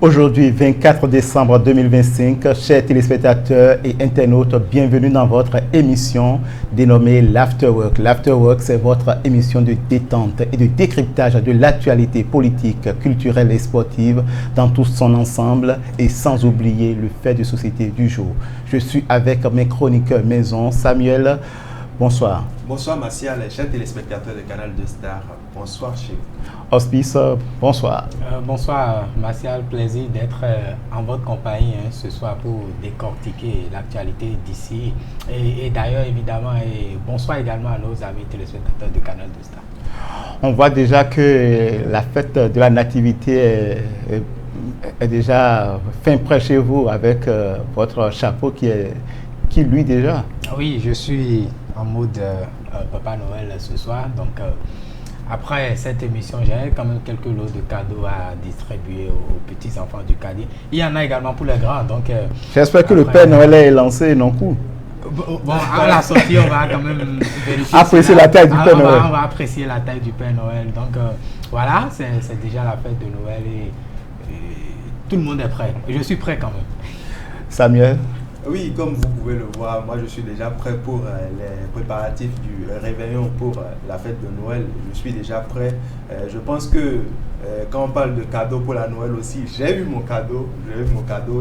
Aujourd'hui, 24 décembre 2025, chers téléspectateurs et internautes, bienvenue dans votre émission dénommée l'Afterwork. L'Afterwork, c'est votre émission de détente et de décryptage de l'actualité politique, culturelle et sportive dans tout son ensemble et sans oublier le fait de société du jour. Je suis avec mes chroniqueurs maison. Samuel, bonsoir. Bonsoir Martial, chers téléspectateurs de Canal 2 Star, bonsoir chez vous. Hospice, bonsoir. Bonsoir Martial, plaisir d'être en votre compagnie ce soir pour décortiquer l'actualité d'ici. Et d'ailleurs, évidemment, et bonsoir également à nos amis téléspectateurs de Canal 2 Star. On voit déjà que la fête de la nativité est déjà fin près chez vous avec votre chapeau qui lui déjà. Oui, je suis en mode Papa Noël ce soir, donc après cette émission, j'ai quand même quelques lots de cadeaux à distribuer aux petits enfants du quartier. Il y en a également pour les grands, donc j'espère que le Père Noël est lancé, non coup. Bon, à la sortie, on va quand même vérifier. Apprécier la taille du Père Noël. On va apprécier la taille du Père Noël. Donc voilà, c'est déjà la fête de Noël et tout le monde est prêt. Je suis prêt quand même. Samuel? Oui, comme vous pouvez le voir, moi je suis déjà prêt pour les préparatifs du réveillon pour la fête de Noël. Je suis déjà prêt. Je pense que quand on parle de cadeau pour la Noël aussi, j'ai eu mon cadeau.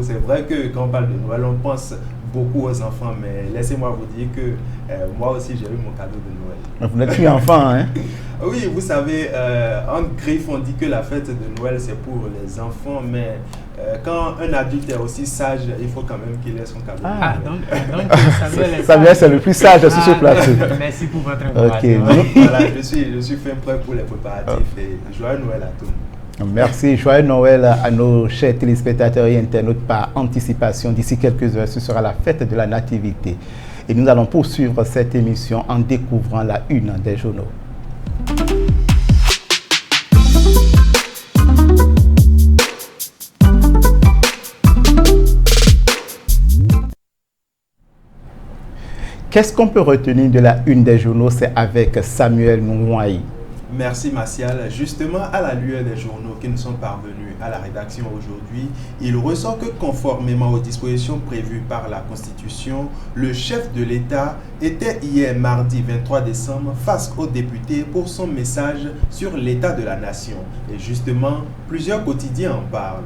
C'est vrai que quand on parle de Noël, on pense beaucoup aux enfants, mais laissez-moi vous dire que moi aussi j'ai eu mon cadeau de Noël. Vous n'êtes plus enfant, hein? Oui, vous savez, en griffe, on dit que la fête de Noël c'est pour les enfants, mais quand un adulte est aussi sage, il faut quand même qu'il ait son cadeau. Ah, donc Samuel, c'est le plus sage sur ce plateau. Merci pour votre information. Okay. Voilà, je suis fin prêt pour les préparatifs et joyeux Noël à tout le monde. Merci, joyeux Noël à nos chers téléspectateurs et internautes par anticipation. D'ici quelques heures, ce sera la fête de la Nativité. Et nous allons poursuivre cette émission en découvrant la une des journaux. Qu'est-ce qu'on peut retenir de la une des journaux? C'est avec Samuel Mouaï. Merci Martial. Justement, à la lueur des journaux qui nous sont parvenus à la rédaction aujourd'hui, il ressort que conformément aux dispositions prévues par la Constitution, le chef de l'État était hier mardi 23 décembre face aux députés pour son message sur l'état de la nation. Et justement, plusieurs quotidiens en parlent.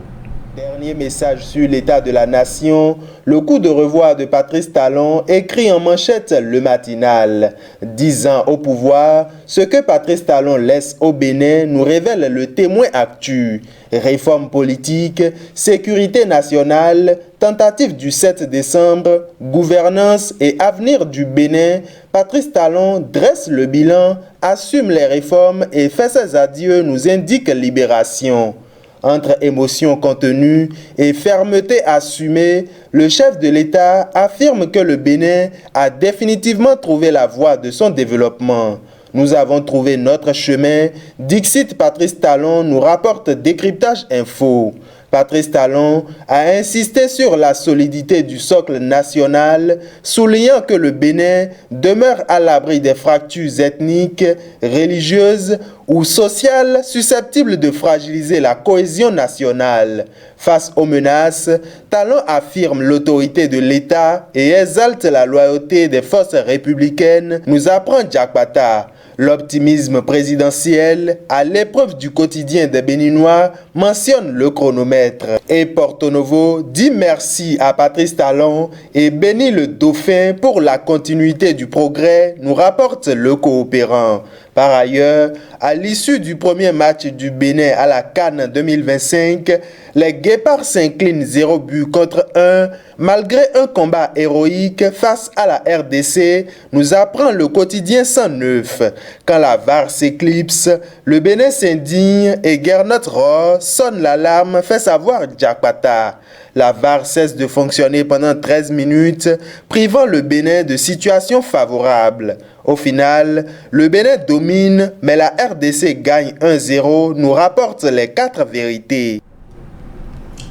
Dernier message sur l'état de la nation, le coup de revoir de Patrice Talon écrit en manchette le matinal. 10 ans au pouvoir, ce que Patrice Talon laisse au Bénin nous révèle le témoin actu. Réforme politique, sécurité nationale, tentative du 7 décembre, gouvernance et avenir du Bénin, Patrice Talon dresse le bilan, assume les réformes et fait ses adieux, nous indique Libération. Entre émotions contenues et fermeté assumée, le chef de l'État affirme que le Bénin a définitivement trouvé la voie de son développement. Nous avons trouvé notre chemin, dixit Patrice Talon, nous rapporte Décryptage Info. Patrice Talon a insisté sur la solidité du socle national, soulignant que le Bénin demeure à l'abri des fractures ethniques, religieuses ou sociales susceptibles de fragiliser la cohésion nationale. Face aux menaces, Talon affirme l'autorité de l'État et exalte la loyauté des forces républicaines, nous apprend Diakpata. L'optimisme présidentiel, à l'épreuve du quotidien des Béninois, mentionne le chronomètre. Et Porto Novo dit merci à Patrice Talon et bénit le Dauphin pour la continuité du progrès, nous rapporte le coopérant. Par ailleurs, à l'issue du premier match du Bénin à la CAN 2025, les Guépards s'inclinent 0 but contre 1 malgré un combat héroïque face à la RDC, nous apprend le quotidien 109. Quand la VAR s'éclipse, le Bénin s'indigne et Gernot Rohr sonne l'alarme, fait savoir Diakpata. La VAR cesse de fonctionner pendant 13 minutes, privant le Bénin de situations favorables. Au final, le Bénin domine, mais la RDC gagne 1-0, nous rapporte les 4 vérités.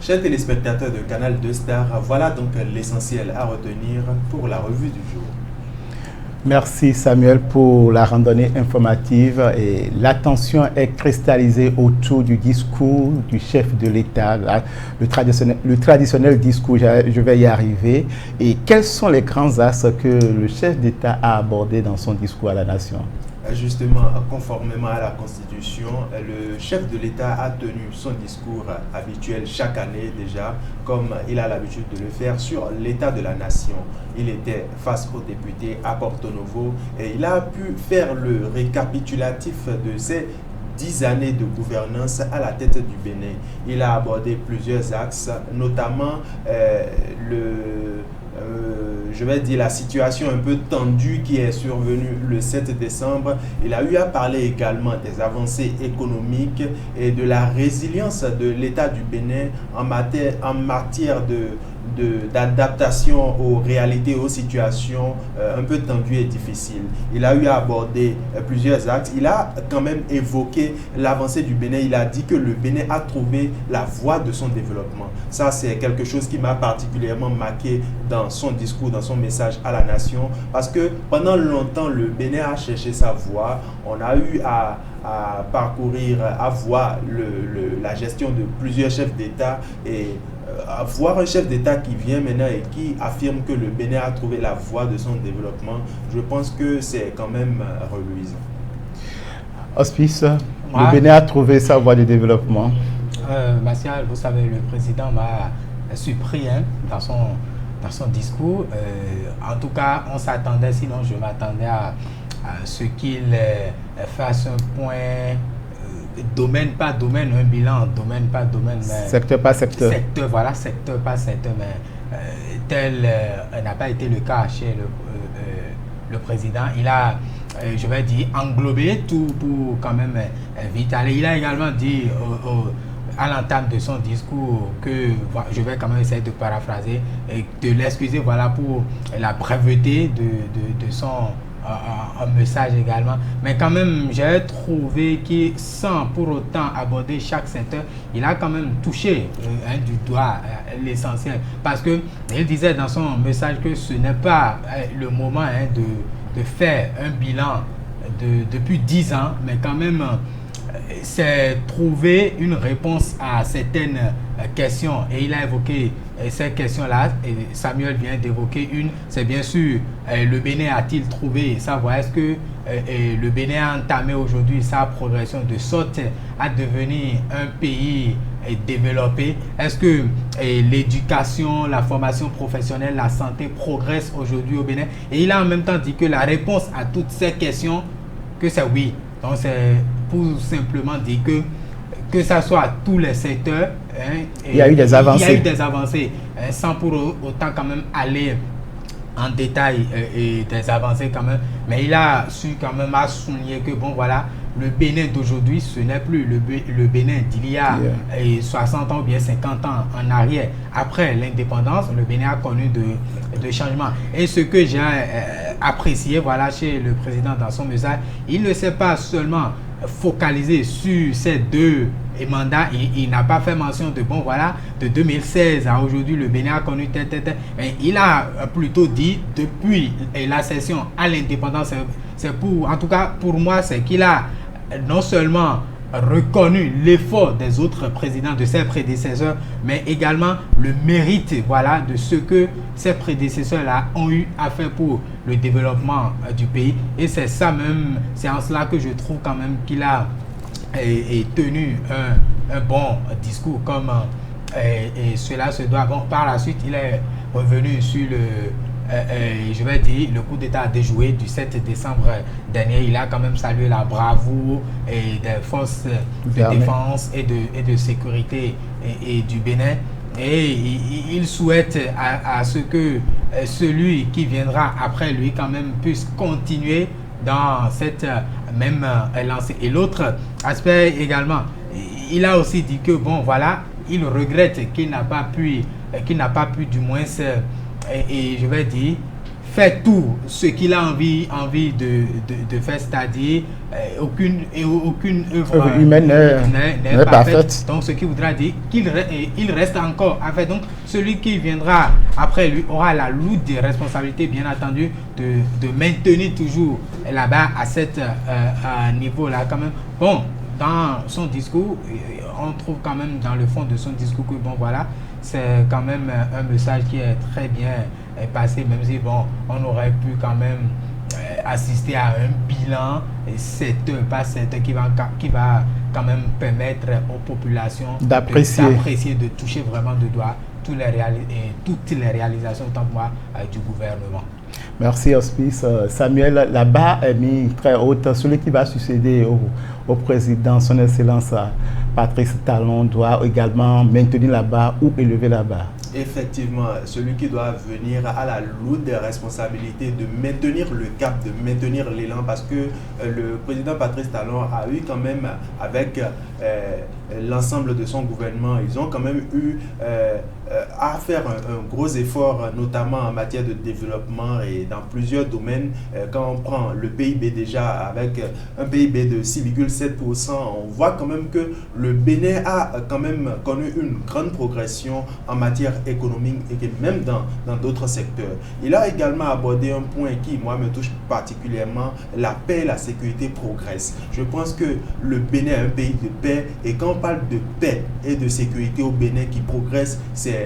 Chers téléspectateurs de Canal 2 Star, voilà donc l'essentiel à retenir pour la revue du jour. Merci Samuel pour la randonnée informative. Et l'attention est cristallisée autour du discours du chef de l'État, le traditionnel discours, je vais y arriver. Et quels sont les grands axes que le chef d'État a abordés dans son discours à la nation? Justement, conformément à la Constitution, le chef de l'État a tenu son discours habituel chaque année déjà, comme il a l'habitude de le faire, sur l'état de la nation. Il était face aux députés à Porto Novo et il a pu faire le récapitulatif de ces 10 années de gouvernance à la tête du Bénin. Il a abordé plusieurs axes, notamment je vais dire la situation un peu tendue qui est survenue le 7 décembre. Il a eu à parler également des avancées économiques et de la résilience de l'État du Bénin en matière d'adaptation aux réalités, aux situations un peu tendues et difficiles. Il a eu à aborder plusieurs axes. Il a quand même évoqué l'avancée du Bénin. Il a dit que le Bénin a trouvé la voie de son développement. Ça, c'est quelque chose qui m'a particulièrement marqué dans son discours, dans son message à la nation, parce que pendant longtemps, le Bénin a cherché sa voie. On a eu à parcourir, à voir la gestion de plusieurs chefs d'État et voir un chef d'État qui vient maintenant et qui affirme que le Bénin a trouvé la voie de son développement, je pense que c'est quand même reluisant. Hospice, le Bénin a trouvé sa voie de développement. Martial, vous savez, le président m'a surpris dans son discours. En tout cas, on s'attendait, sinon je m'attendais à ce qu'il fasse un point domaine par domaine, un bilan, domaine par domaine. Mais secteur par secteur. Secteur par secteur, mais tel n'a pas été le cas chez le président. Il a, je vais dire, englobé tout pour quand même vite aller. Il a également dit à l'entame de son discours que, je vais quand même essayer de paraphraser et de l'excuser pour la breveté de son un message également, mais quand même j'ai trouvé que sans pour autant aborder chaque secteur, il a quand même touché du doigt l'essentiel, parce que il disait dans son message que ce n'est pas le moment de faire un bilan depuis 10 ans, mais quand même c'est trouver une réponse à certaines questions, et il a évoqué ces questions-là, et Samuel vient d'évoquer une, c'est bien sûr le Bénin a-t-il trouvé sa voie? Est-ce que le Bénin a entamé aujourd'hui sa progression de sorte à devenir un pays développé? Est-ce que l'éducation, la formation professionnelle, la santé progressent aujourd'hui au Bénin? Et il a en même temps dit que la réponse à toutes ces questions, que c'est oui. Donc c'est pour simplement dire que ça soit à tous les secteurs, il y a eu des avancées. Il y a eu des avancées, sans pour autant quand même aller en détail et des avancées quand même. Mais il a su quand même souligner que bon voilà, le Bénin d'aujourd'hui, ce n'est plus le Bénin d'il y a 60 ans ou bien 50 ans en arrière. Après l'indépendance, le Bénin a connu de changements. Et ce que j'ai apprécié chez le président dans son message, il ne s'est pas seulement focalisé sur ces deux mandats. Il n'a pas fait mention de 2016 à aujourd'hui, le Bénin a connu mais il a plutôt dit depuis l'accession à l'indépendance, c'est en tout cas pour moi, c'est qu'il a non seulement reconnu l'effort des autres présidents, de ses prédécesseurs, mais également le mérite de ce que ces prédécesseurs-là ont eu à faire pour le développement du pays. Et c'est ça même, c'est en cela que je trouve quand même qu'il a tenu un bon discours comme et cela se doit. Bon, par la suite, il est revenu sur je vais dire, le coup d'État déjoué du 7 décembre dernier. Il a quand même salué la bravoure des forces de défense et de sécurité et du Bénin. Et il souhaite à ce que celui qui viendra après lui quand même puisse continuer dans cette même lancée. Et l'autre aspect également, il a aussi dit que il regrette qu'il n'a pas pu du moins et je vais dire fait tout ce qu'il a envie de faire, c'est-à-dire aucune œuvre humaine n'est parfaite. Donc ce qui voudra dire qu'il reste encore à faire. Donc celui qui viendra après lui aura la lourde des responsabilités, bien entendu, de maintenir toujours là-bas à cet niveau-là quand même. Bon, dans son discours, on trouve quand même dans le fond de son discours que bon voilà, c'est quand même un message qui est très bien passé, même si bon, on aurait pu quand même assister à un bilan, qui va quand même permettre aux populations d'apprécier, de toucher vraiment de doigt toutes les réalisations, autant pour moi, du gouvernement. Merci Hospice. Samuel, la barre est mise très haute. Celui qui va succéder au président, son Excellence Patrice Talon, doit également maintenir la barre ou élever la barre. Effectivement, celui qui doit venir à la lourde responsabilité de maintenir le cap, de maintenir l'élan, parce que le président Patrice Talon a eu quand même, avec l'ensemble de son gouvernement, ils ont quand même eu à faire un gros effort, notamment en matière de développement et dans plusieurs domaines. Quand on prend le PIB déjà, avec un PIB de 6,7%, on voit quand même que le Bénin a quand même connu une grande progression en matière économique et même dans d'autres secteurs. Il a également abordé un point qui, moi, me touche particulièrement, la paix et la sécurité progressent. Je pense que le Bénin est un pays de paix, et quand on parle de paix et de sécurité au Bénin qui progresse, c'est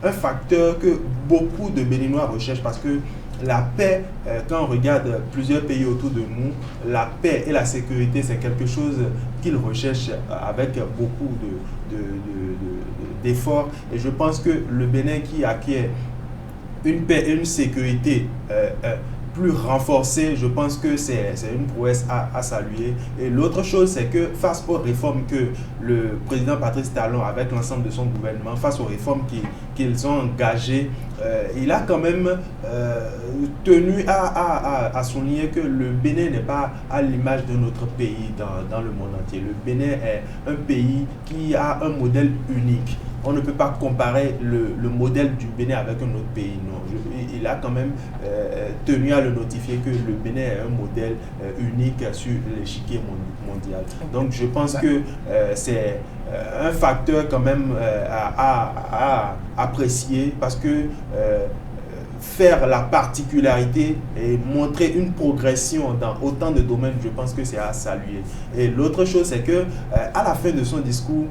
un facteur que beaucoup de Béninois recherchent, parce que la paix, quand on regarde plusieurs pays autour de nous, la paix et la sécurité, c'est quelque chose qu'ils recherchent avec beaucoup d'efforts. Et je pense que le Bénin qui acquiert une paix et une sécurité plus renforcée, je pense que c'est une prouesse à saluer. Et l'autre chose, c'est que face aux réformes que le président Patrice Talon, avec l'ensemble de son gouvernement, face aux réformes qu'ils ont engagées, il a quand même tenu à souligner que le Bénin n'est pas à l'image de notre pays dans le monde entier. Le Bénin est un pays qui a un modèle unique. On ne peut pas comparer le modèle du Bénin avec un autre pays. Non, il a quand même tenu à le notifier que le Bénin est un modèle unique sur l'échiquier mondial. Donc je pense que c'est un facteur quand même à apprécier, parce que faire la particularité et montrer une progression dans autant de domaines, je pense que c'est à saluer. Et l'autre chose, c'est que à la fin de son discours,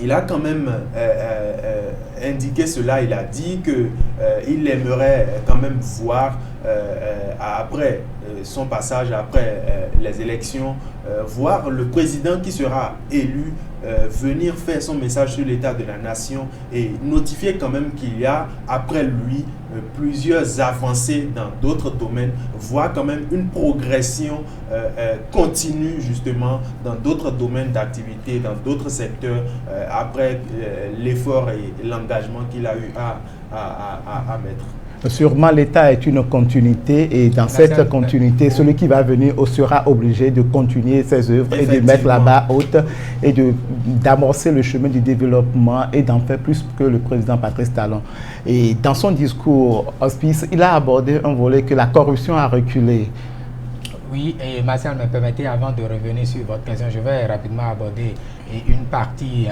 il a quand même indiqué cela. Il a dit qu'il aimerait quand même voir, après son passage, après les élections, voir le président qui sera élu venir faire son message sur l'état de la nation et notifier quand même qu'il y a après lui plusieurs avancées dans d'autres domaines, voir quand même une progression continue justement dans d'autres domaines d'activité, dans d'autres secteurs, après l'effort et l'engagement qu'il a eu à mettre. Sûrement, l'État est une continuité, et dans cette continuité, celui qui va venir sera obligé de continuer ses œuvres et de mettre la barre haute et d'amorcer le chemin du développement et d'en faire plus que le président Patrice Talon. Et dans son discours, Hospice, il a abordé un volet que la corruption a reculé. Oui, et Martial, me permettez, avant de revenir sur votre question, je vais rapidement aborder une partie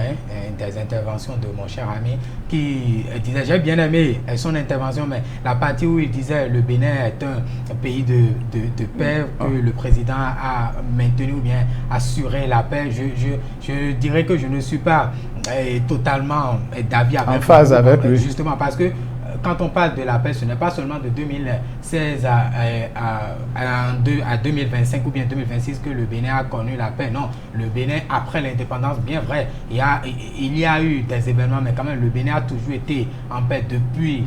des interventions de mon cher ami qui disait, j'ai bien aimé son intervention, mais la partie où il disait le Bénin est un pays de paix, que le président a maintenu ou bien assuré la paix, je dirais que je ne suis pas totalement d'avis avec en phase avec lui. Justement parce que quand on parle de la paix, ce n'est pas seulement de 2016 à 2025 ou bien 2026 que le Bénin a connu la paix. Non, le Bénin, après l'indépendance, bien vrai, il y a eu des événements, mais quand même, le Bénin a toujours été en paix depuis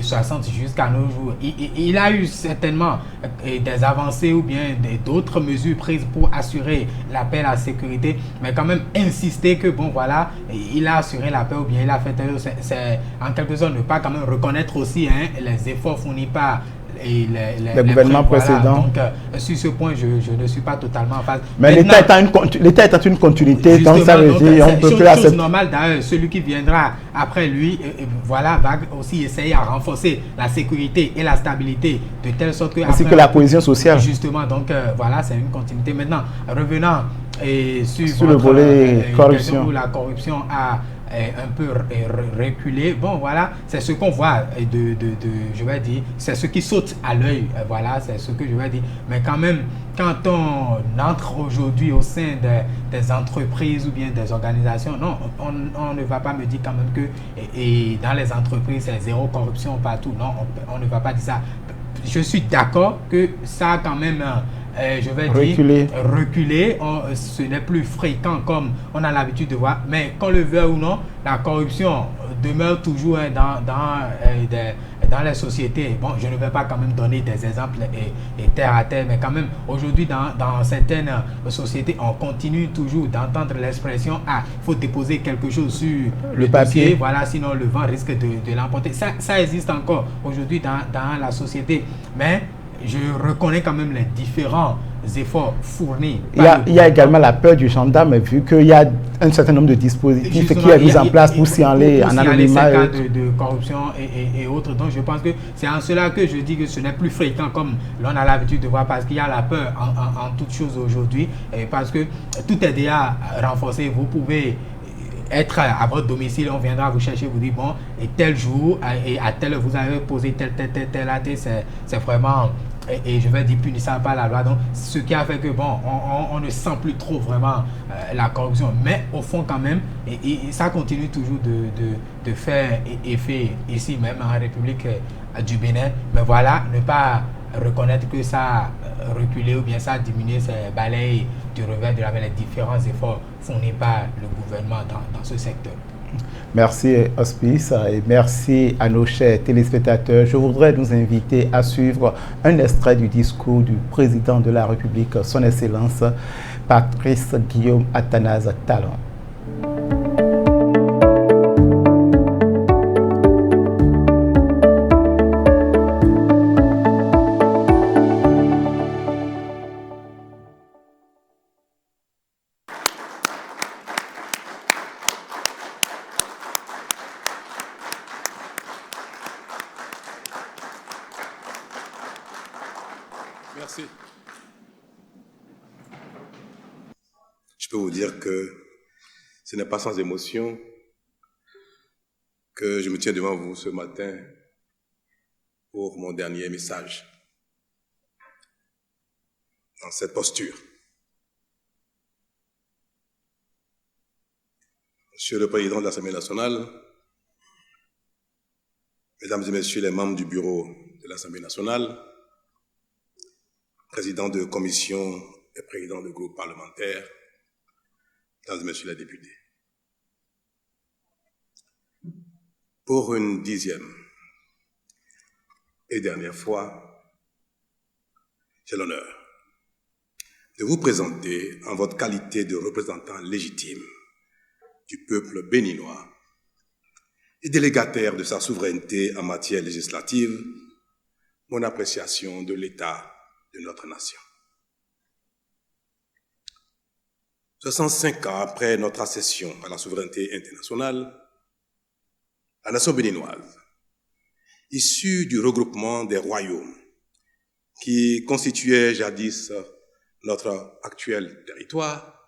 60 jusqu'à nos jours. Il a eu certainement des avancées ou bien d'autres mesures prises pour assurer la paix et la sécurité, mais quand même insister que bon voilà, il a assuré la paix ou bien il a fait, c'est en quelque sorte ne pas quand même reconnaître aussi les efforts fournis par les gouvernements précédents. Donc, sur ce point, je ne suis pas totalement en phase. Mais l'État étant une continuité, donc ça veut dire on peut plus accepter. C'est chose normale d'ailleurs, celui qui viendra après lui, voilà, va aussi essayer à renforcer la sécurité et la stabilité de telle sorte que... Ainsi que la cohésion sociale. Justement, donc voilà, c'est une continuité. Maintenant, revenant sur le volet corruption. Où la corruption a un peu reculé. Bon, voilà, c'est ce qu'on voit je vais dire, c'est ce qui saute à l'œil. Voilà, c'est ce que je vais dire. Mais quand même, quand on entre aujourd'hui au sein des entreprises ou bien des organisations, non, on ne va pas me dire quand même que et dans les entreprises, c'est zéro corruption partout. Non, on ne va pas dire ça. Je suis d'accord que ça a quand même... je vais dire, reculer, ce n'est plus fréquent comme on a l'habitude de voir, mais qu'on le veuille ou non, la corruption demeure toujours dans les sociétés. Bon, je ne vais pas quand même donner des exemples et terre à terre, mais quand même, aujourd'hui, dans certaines sociétés, on continue toujours d'entendre l'expression « Ah, il faut déposer quelque chose sur le papier, dossier, voilà, sinon le vent risque de l'emporter ». Ça existe encore aujourd'hui dans la société, mais je reconnais quand même les différents efforts fournis. Il y a également la peur du gendarme, vu qu'il y a un certain nombre de dispositifs qui est mis en place pour signaler en anonymat. Cas de corruption et autres. Donc je pense que c'est en cela que je dis que ce n'est plus fréquent comme l'on a l'habitude de voir, parce qu'il y a la peur en toutes choses aujourd'hui, parce que tout est déjà renforcé. Vous pouvez être à votre domicile, on viendra vous chercher, vous dire bon, et tel jour, et à tel vous avez posé tel acte, c'est vraiment, et je vais dire punissable par la loi. Donc, ce qui a fait que bon, on ne sent plus trop vraiment la corruption, mais au fond quand même, et ça continue toujours de faire effet ici même en République du Bénin. Mais voilà, ne pas reconnaître que ça a reculé ou bien ça a diminué, c'est balayer du revers de la main les différents efforts fournis par le gouvernement dans ce secteur. Merci Hospice et merci à nos chers téléspectateurs. Je voudrais nous inviter à suivre un extrait du discours du président de la République, son Excellence Patrice Guillaume Athanase Talon. Merci. Je peux vous dire que ce n'est pas sans émotion que je me tiens devant vous ce matin pour mon dernier message dans cette posture. Monsieur le Président de l'Assemblée nationale, Mesdames et Messieurs les membres du bureau de l'Assemblée nationale, Président de commission et président de groupe parlementaire, Mesdames et Messieurs les députés. Pour une 10e et dernière fois, j'ai l'honneur de vous présenter en votre qualité de représentant légitime du peuple béninois et délégataire de sa souveraineté en matière législative, mon appréciation de l'état de notre nation. 65 ans après notre accession à la souveraineté internationale, la nation béninoise, issue du regroupement des royaumes qui constituaient jadis notre actuel territoire,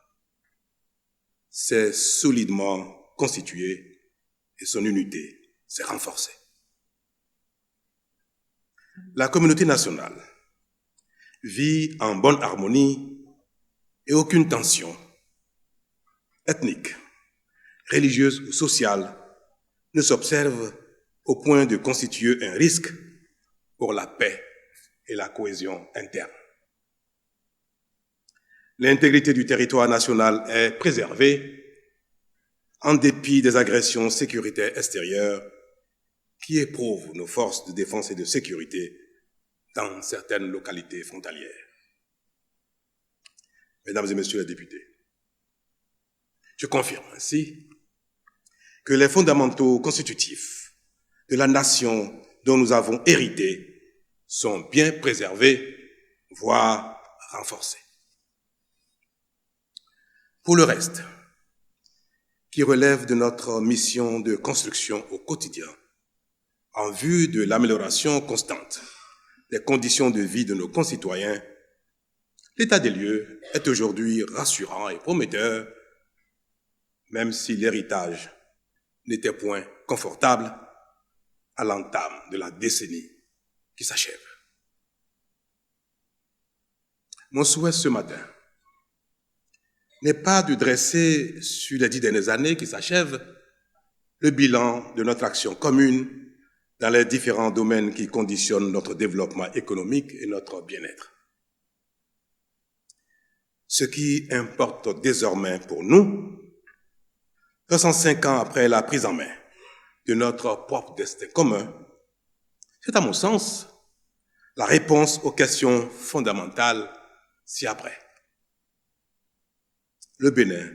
s'est solidement constituée et son unité s'est renforcée. La communauté nationale vit en bonne harmonie et aucune tension ethnique, religieuse ou sociale ne s'observe au point de constituer un risque pour la paix et la cohésion interne. L'intégrité du territoire national est préservée en dépit des agressions sécuritaires extérieures qui éprouvent nos forces de défense et de sécurité dans certaines localités frontalières. Mesdames et Messieurs les députés, je confirme ainsi que les fondamentaux constitutifs de la nation dont nous avons hérité sont bien préservés, voire renforcés. Pour le reste, qui relève de notre mission de construction au quotidien, en vue de l'amélioration constante des conditions de vie de nos concitoyens, l'état des lieux est aujourd'hui rassurant et prometteur, même si l'héritage n'était point confortable à l'entame de la décennie qui s'achève. Mon souhait ce matin n'est pas de dresser sur les 10 dernières années qui s'achèvent le bilan de notre action commune dans les différents domaines qui conditionnent notre développement économique et notre bien-être. Ce qui importe désormais pour nous, 65 ans après la prise en main de notre propre destin commun, c'est à mon sens la réponse aux questions fondamentales ci-après. Le Bénin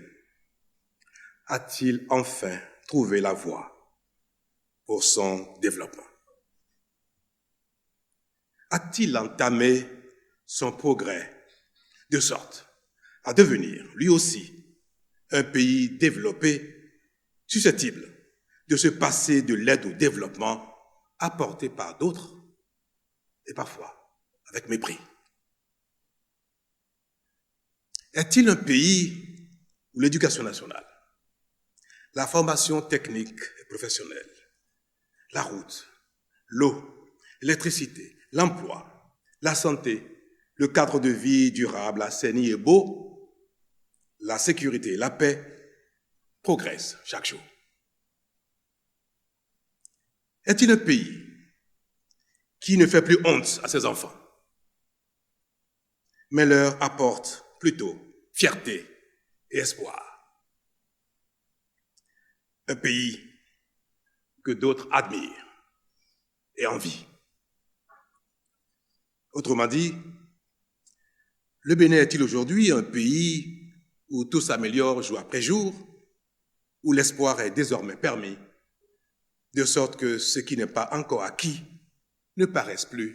a-t-il enfin trouvé la voie pour son développement? A-t-il entamé son progrès de sorte à devenir, lui aussi, un pays développé, susceptible de se passer de l'aide au développement apportée par d'autres, et parfois avec mépris? Est-il un pays où l'éducation nationale, la formation technique et professionnelle, la route, l'eau, l'électricité, l'emploi, la santé, le cadre de vie durable, assaini et beau, la sécurité et la paix progressent chaque jour? Est-il un pays qui ne fait plus honte à ses enfants, mais leur apporte plutôt fierté et espoir? Un pays que d'autres admirent et envient. Autrement dit, le Bénin est-il aujourd'hui un pays où tout s'améliore jour après jour, où l'espoir est désormais permis, de sorte que ce qui n'est pas encore acquis ne paraisse plus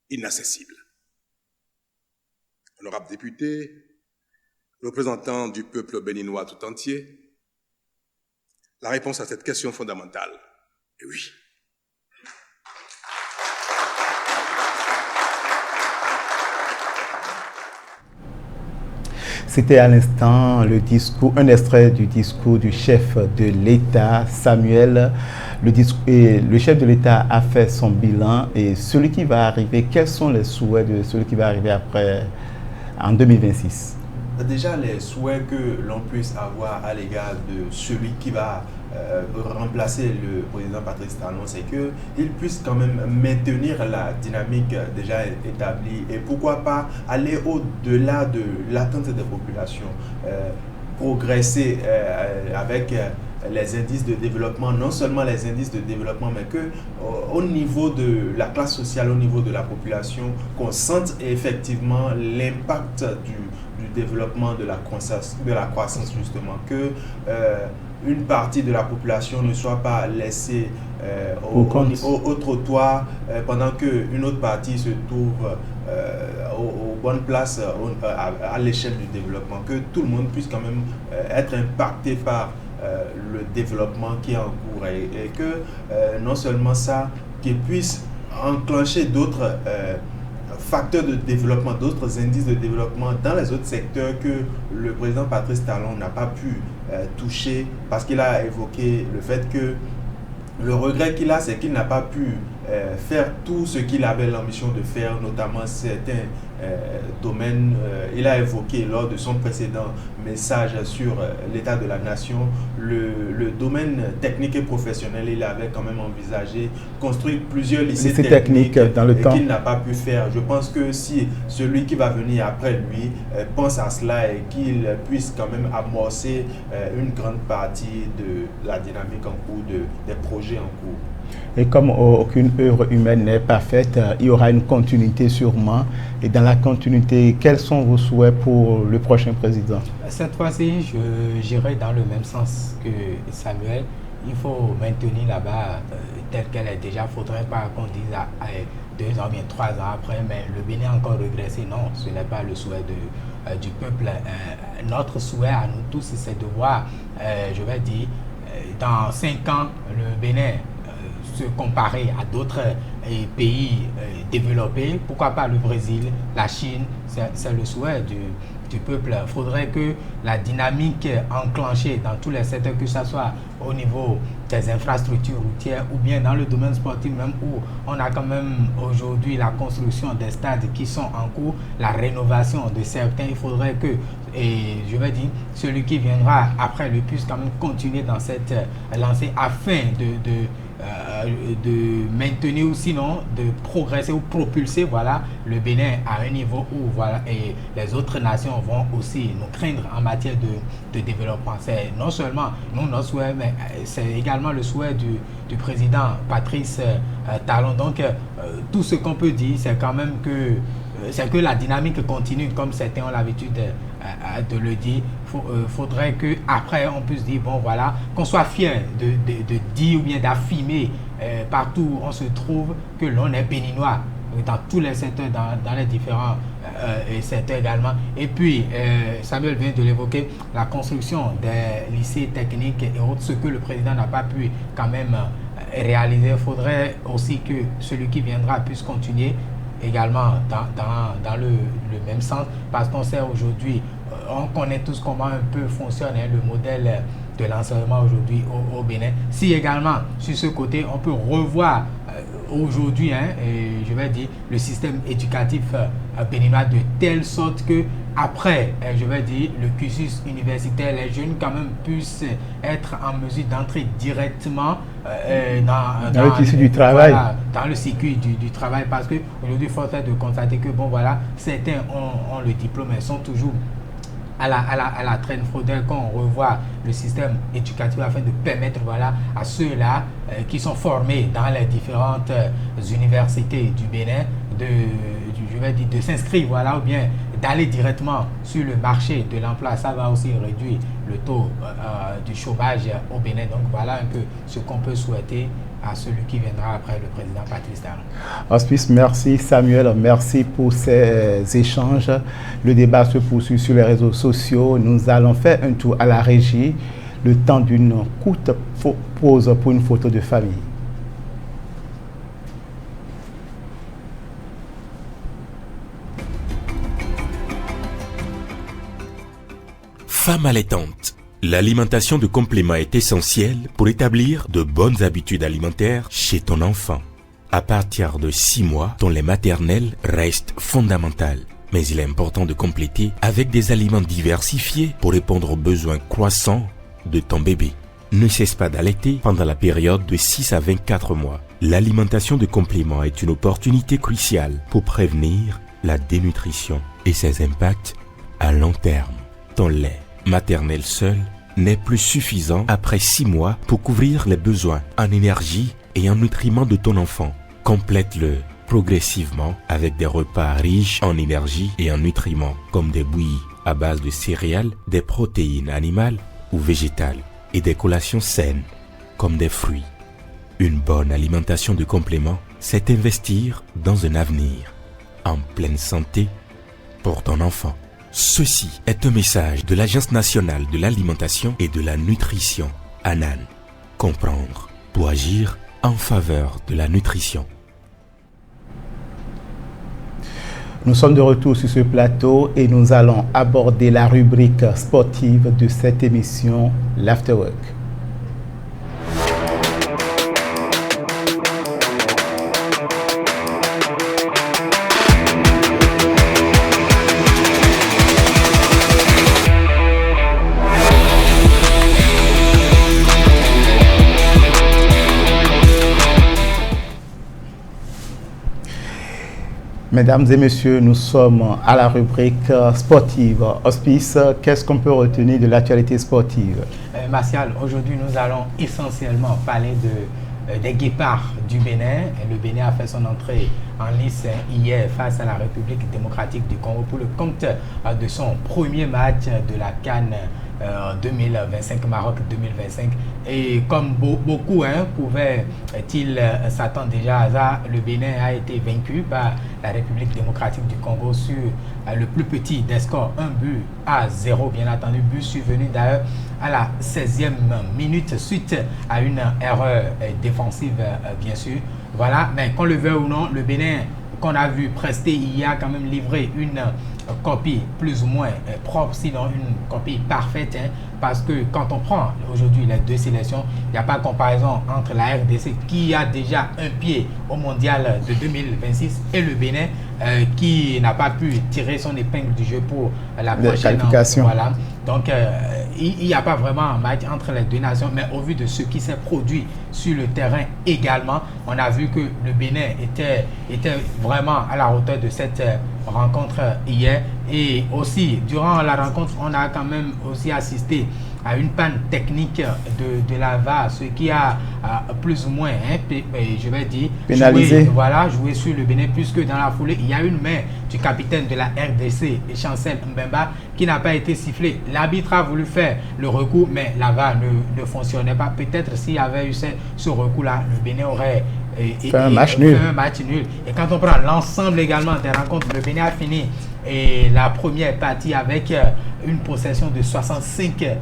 inaccessible? Honorables députés, représentants du peuple béninois tout entier, la réponse à cette question fondamentale est oui. C'était à l'instant un extrait du discours du chef de l'État, Samuel. Le chef de l'État a fait son bilan et celui qui va arriver, quels sont les souhaits de celui qui va arriver après, en 2026? Déjà, les souhaits que l'on puisse avoir à l'égard de celui qui va remplacer le président Patrice Talon, c'est qu'il puisse quand même maintenir la dynamique déjà établie et pourquoi pas aller au-delà de l'attente des populations, progresser avec les indices de développement, non seulement les indices de développement, mais que au niveau de la classe sociale, au niveau de la population, qu'on sente effectivement l'impact du développement, de la croissance justement, que une partie de la population ne soit pas laissée au trottoir pendant qu'une autre partie se trouve aux bonnes places à l'échelle du développement, que tout le monde puisse quand même être impacté par le développement qui est en cours et que non seulement ça, qu'il puisse enclencher d'autres facteurs de développement, d'autres indices de développement dans les autres secteurs que le président Patrice Talon n'a pas pu toucher, parce qu'il a évoqué le fait que le regret qu'il a, c'est qu'il n'a pas pu faire tout ce qu'il avait l'ambition de faire, notamment certains domaines. Il a évoqué lors de son précédent message sur l'état de la nation, le domaine technique et professionnel. Il avait quand même envisagé construire plusieurs lycées techniques dans le temps qu'il n'a pas pu faire. Je pense que si celui qui va venir après lui pense à cela et qu'il puisse quand même amorcer une grande partie de la dynamique en cours, des projets en cours. Et comme aucune œuvre humaine n'est parfaite, il y aura une continuité sûrement. Et dans la continuité, quels sont vos souhaits pour le prochain président? Cette fois-ci, j'irai dans le même sens que Samuel. il faut maintenir là-bas telle qu'elle est déjà. Il ne faudrait pas qu'on dise 2 ans, bien 3 ans après, mais le Bénin a encore régressé. Non, ce n'est pas le souhait du peuple. Notre souhait à nous tous, c'est de voir, je vais dire, dans 5 ans, le Bénin se comparer à d'autres pays développés. Pourquoi pas le Brésil, la Chine, c'est le souhait du peuple. Il faudrait que la dynamique enclenchée dans tous les secteurs, que ce soit au niveau des infrastructures routières ou bien dans le domaine sportif même, où on a quand même aujourd'hui la construction des stades qui sont en cours, la rénovation de certains. Il faudrait que, et je vais dire, celui qui viendra après le puisse quand même continuer dans cette lancée afin de maintenir ou sinon de progresser ou propulser, voilà, le Bénin à un niveau où, voilà, et les autres nations vont aussi nous craindre en matière de développement. C'est non seulement notre souhait, mais c'est également le souhait du président Patrice Talon. Donc tout ce qu'on peut dire, c'est quand même que c'est que la dynamique continue, comme certains ont l'habitude de le dire. Faudrait qu'après on puisse dire, bon voilà, qu'on soit fier de dire ou bien d'affirmer partout où on se trouve que l'on est béninois, dans tous les secteurs, dans les différents secteurs également. Et puis, Samuel vient de l'évoquer, la construction des lycées techniques et autres, ce que le président n'a pas pu quand même réaliser. Il faudrait aussi que celui qui viendra puisse continuer également dans le même sens, parce qu'on sait aujourd'hui, on connaît tous comment un peu fonctionne le modèle de l'enseignement aujourd'hui au Bénin. Si également sur ce côté on peut revoir aujourd'hui, je vais dire, le système éducatif béninois de telle sorte que après, je vais dire, le cursus universitaire, les jeunes quand même puissent être en mesure d'entrer directement dans le tissu du travail. Voilà, dans le circuit du travail, parce qu'aujourd'hui, il faut de constater que, bon voilà, certains ont le diplôme, mais sont toujours à la traîne. Il faudrait qu'on revoie le système éducatif afin de permettre, voilà, à ceux-là qui sont formés dans les différentes universités du Bénin de s'inscrire, voilà, ou bien d'aller directement sur le marché de l'emploi. Ça va aussi réduire le taux du chômage au Bénin. Donc voilà un peu ce qu'on peut souhaiter à celui qui viendra après le président Patrice Talon. Hospice, merci Samuel, merci pour ces échanges. Le débat se poursuit sur les réseaux sociaux. Nous allons faire un tour à la régie, le temps d'une courte pause pour une photo de famille. Femme allaitante. L'alimentation de complément est essentielle pour établir de bonnes habitudes alimentaires chez ton enfant. À partir de 6 mois, ton lait maternel reste fondamental. Mais il est important de compléter avec des aliments diversifiés pour répondre aux besoins croissants de ton bébé. Ne cesse pas d'allaiter pendant la période de 6 à 24 mois. L'alimentation de complément est une opportunité cruciale pour prévenir la dénutrition et ses impacts à long terme. Ton lait maternel seul n'est plus suffisant après 6 mois pour couvrir les besoins en énergie et en nutriments de ton enfant. Complète-le progressivement avec des repas riches en énergie et en nutriments comme des bouillies à base de céréales, des protéines animales ou végétales et des collations saines comme des fruits. Une bonne alimentation de complément, c'est investir dans un avenir en pleine santé pour ton enfant. Ceci est un message de l'Agence nationale de l'alimentation et de la nutrition, ANAN. Comprendre pour agir en faveur de la nutrition. Nous sommes de retour sur ce plateau et nous allons aborder la rubrique sportive de cette émission, l'Afterwork. Mesdames et messieurs, nous sommes à la rubrique sportive. Hospice, qu'est-ce qu'on peut retenir de l'actualité sportive? Martial, aujourd'hui nous allons essentiellement parler des guépards du Bénin. Le Bénin a fait son entrée en lice hier face à la République démocratique du Congo pour le compte de son premier match de la CAN 2025, Maroc 2025. Et comme beaucoup pouvaient-ils s'attendre déjà à ça, le Bénin a été vaincu par la République démocratique du Congo sur le plus petit des scores, 1-0, bien entendu, but survenu d'ailleurs à la 16e minute suite à une erreur défensive, bien sûr. Voilà, mais qu'on le veuille ou non, le Bénin qu'on a vu prester, il y a quand même livré une copie plus ou moins propre, sinon une copie parfaite, parce que quand on prend aujourd'hui les deux sélections, il n'y a pas de comparaison entre la RDC qui a déjà un pied au mondial de 2026 et le Bénin qui n'a pas pu tirer son épingle du jeu pour la prochaine qualification. Voilà. Donc il n'y a pas vraiment un match entre les deux nations, mais au vu de ce qui s'est produit sur le terrain également, on a vu que le Bénin était vraiment à la hauteur de cette rencontre hier. Et aussi, durant la rencontre, on a quand même aussi assisté à une panne technique de la VAR, ce qui a plus ou moins, je vais dire, pénalisé. Joué sur le Bénin, puisque dans la foulée, il y a une main du capitaine de la RDC, Chancel Mbemba, qui n'a pas été sifflée. L'arbitre a voulu faire le recours, mais la VAR ne fonctionnait pas. Peut-être s'il y avait eu ce recours-là, le Bénin aurait fait un match nul. Et quand on prend l'ensemble également des rencontres, le Bénin a fini la première partie avec une possession de 65%,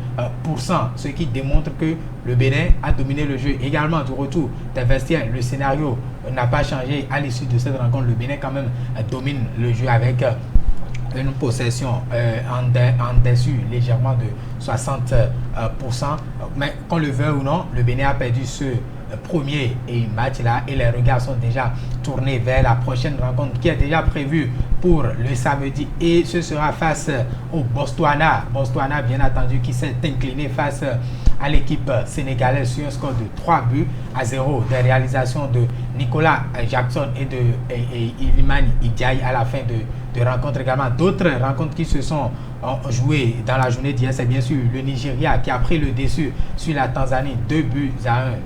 ce qui démontre que le Bénin a dominé le jeu. Également, du retour des vestiaires, le scénario n'a pas changé. À l'issue de cette rencontre, le Bénin quand même domine le jeu avec une possession en dessus légèrement de 60%. Mais qu'on le veuille ou non, le Bénin a perdu ce premier match là et les regards sont déjà tournés vers la prochaine rencontre qui est déjà prévue pour le samedi, et ce sera face au Botswana bien entendu, qui s'est incliné face à l'équipe sénégalaise sur un score de 3-0 des réalisations de Nicolas Jackson et de Iliman Idjaï à la fin de rencontre. Également d'autres rencontres qui se sont jouées dans la journée d'hier, c'est bien sûr le Nigeria qui a pris le dessus sur la Tanzanie, 2-1,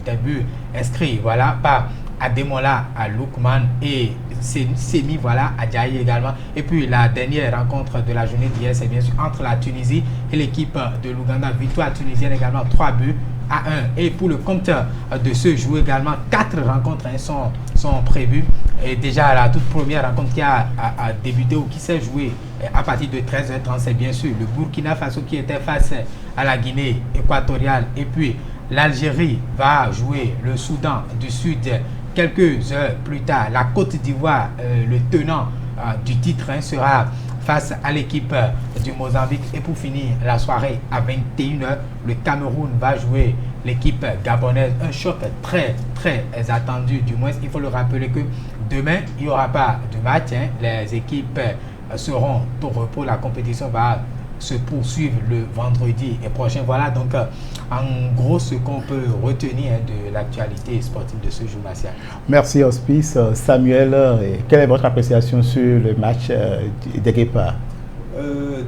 des buts inscrits par Ademola à Lookman et Semi Adjaï également. Et puis la dernière rencontre de la journée d'hier, c'est bien sûr entre la Tunisie et l'équipe de l'Ouganda, victoire tunisienne également, 3-1. Et pour le compte de ce jour également, 4 rencontres sont prévues. Et déjà la toute première rencontre qui a débuté ou qui s'est jouée à partir de 13h30, c'est bien sûr le Burkina Faso qui était face à la Guinée équatoriale. Et puis l'Algérie va jouer le Soudan du Sud quelques heures plus tard. La Côte d'Ivoire, le tenant du titre, sera face à l'équipe du Mozambique. Et pour finir la soirée à 21h, le Cameroun va jouer l'équipe gabonaise. Un choc très très attendu, du moins il faut le rappeler que demain il n'y aura pas de match. Les équipes seront au repos. La compétition va se poursuivre le vendredi prochain. Voilà donc en gros ce qu'on peut retenir de l'actualité sportive de ce jour, Martial. Merci Hospice. Samuel, quelle est votre appréciation sur le match des Guépards?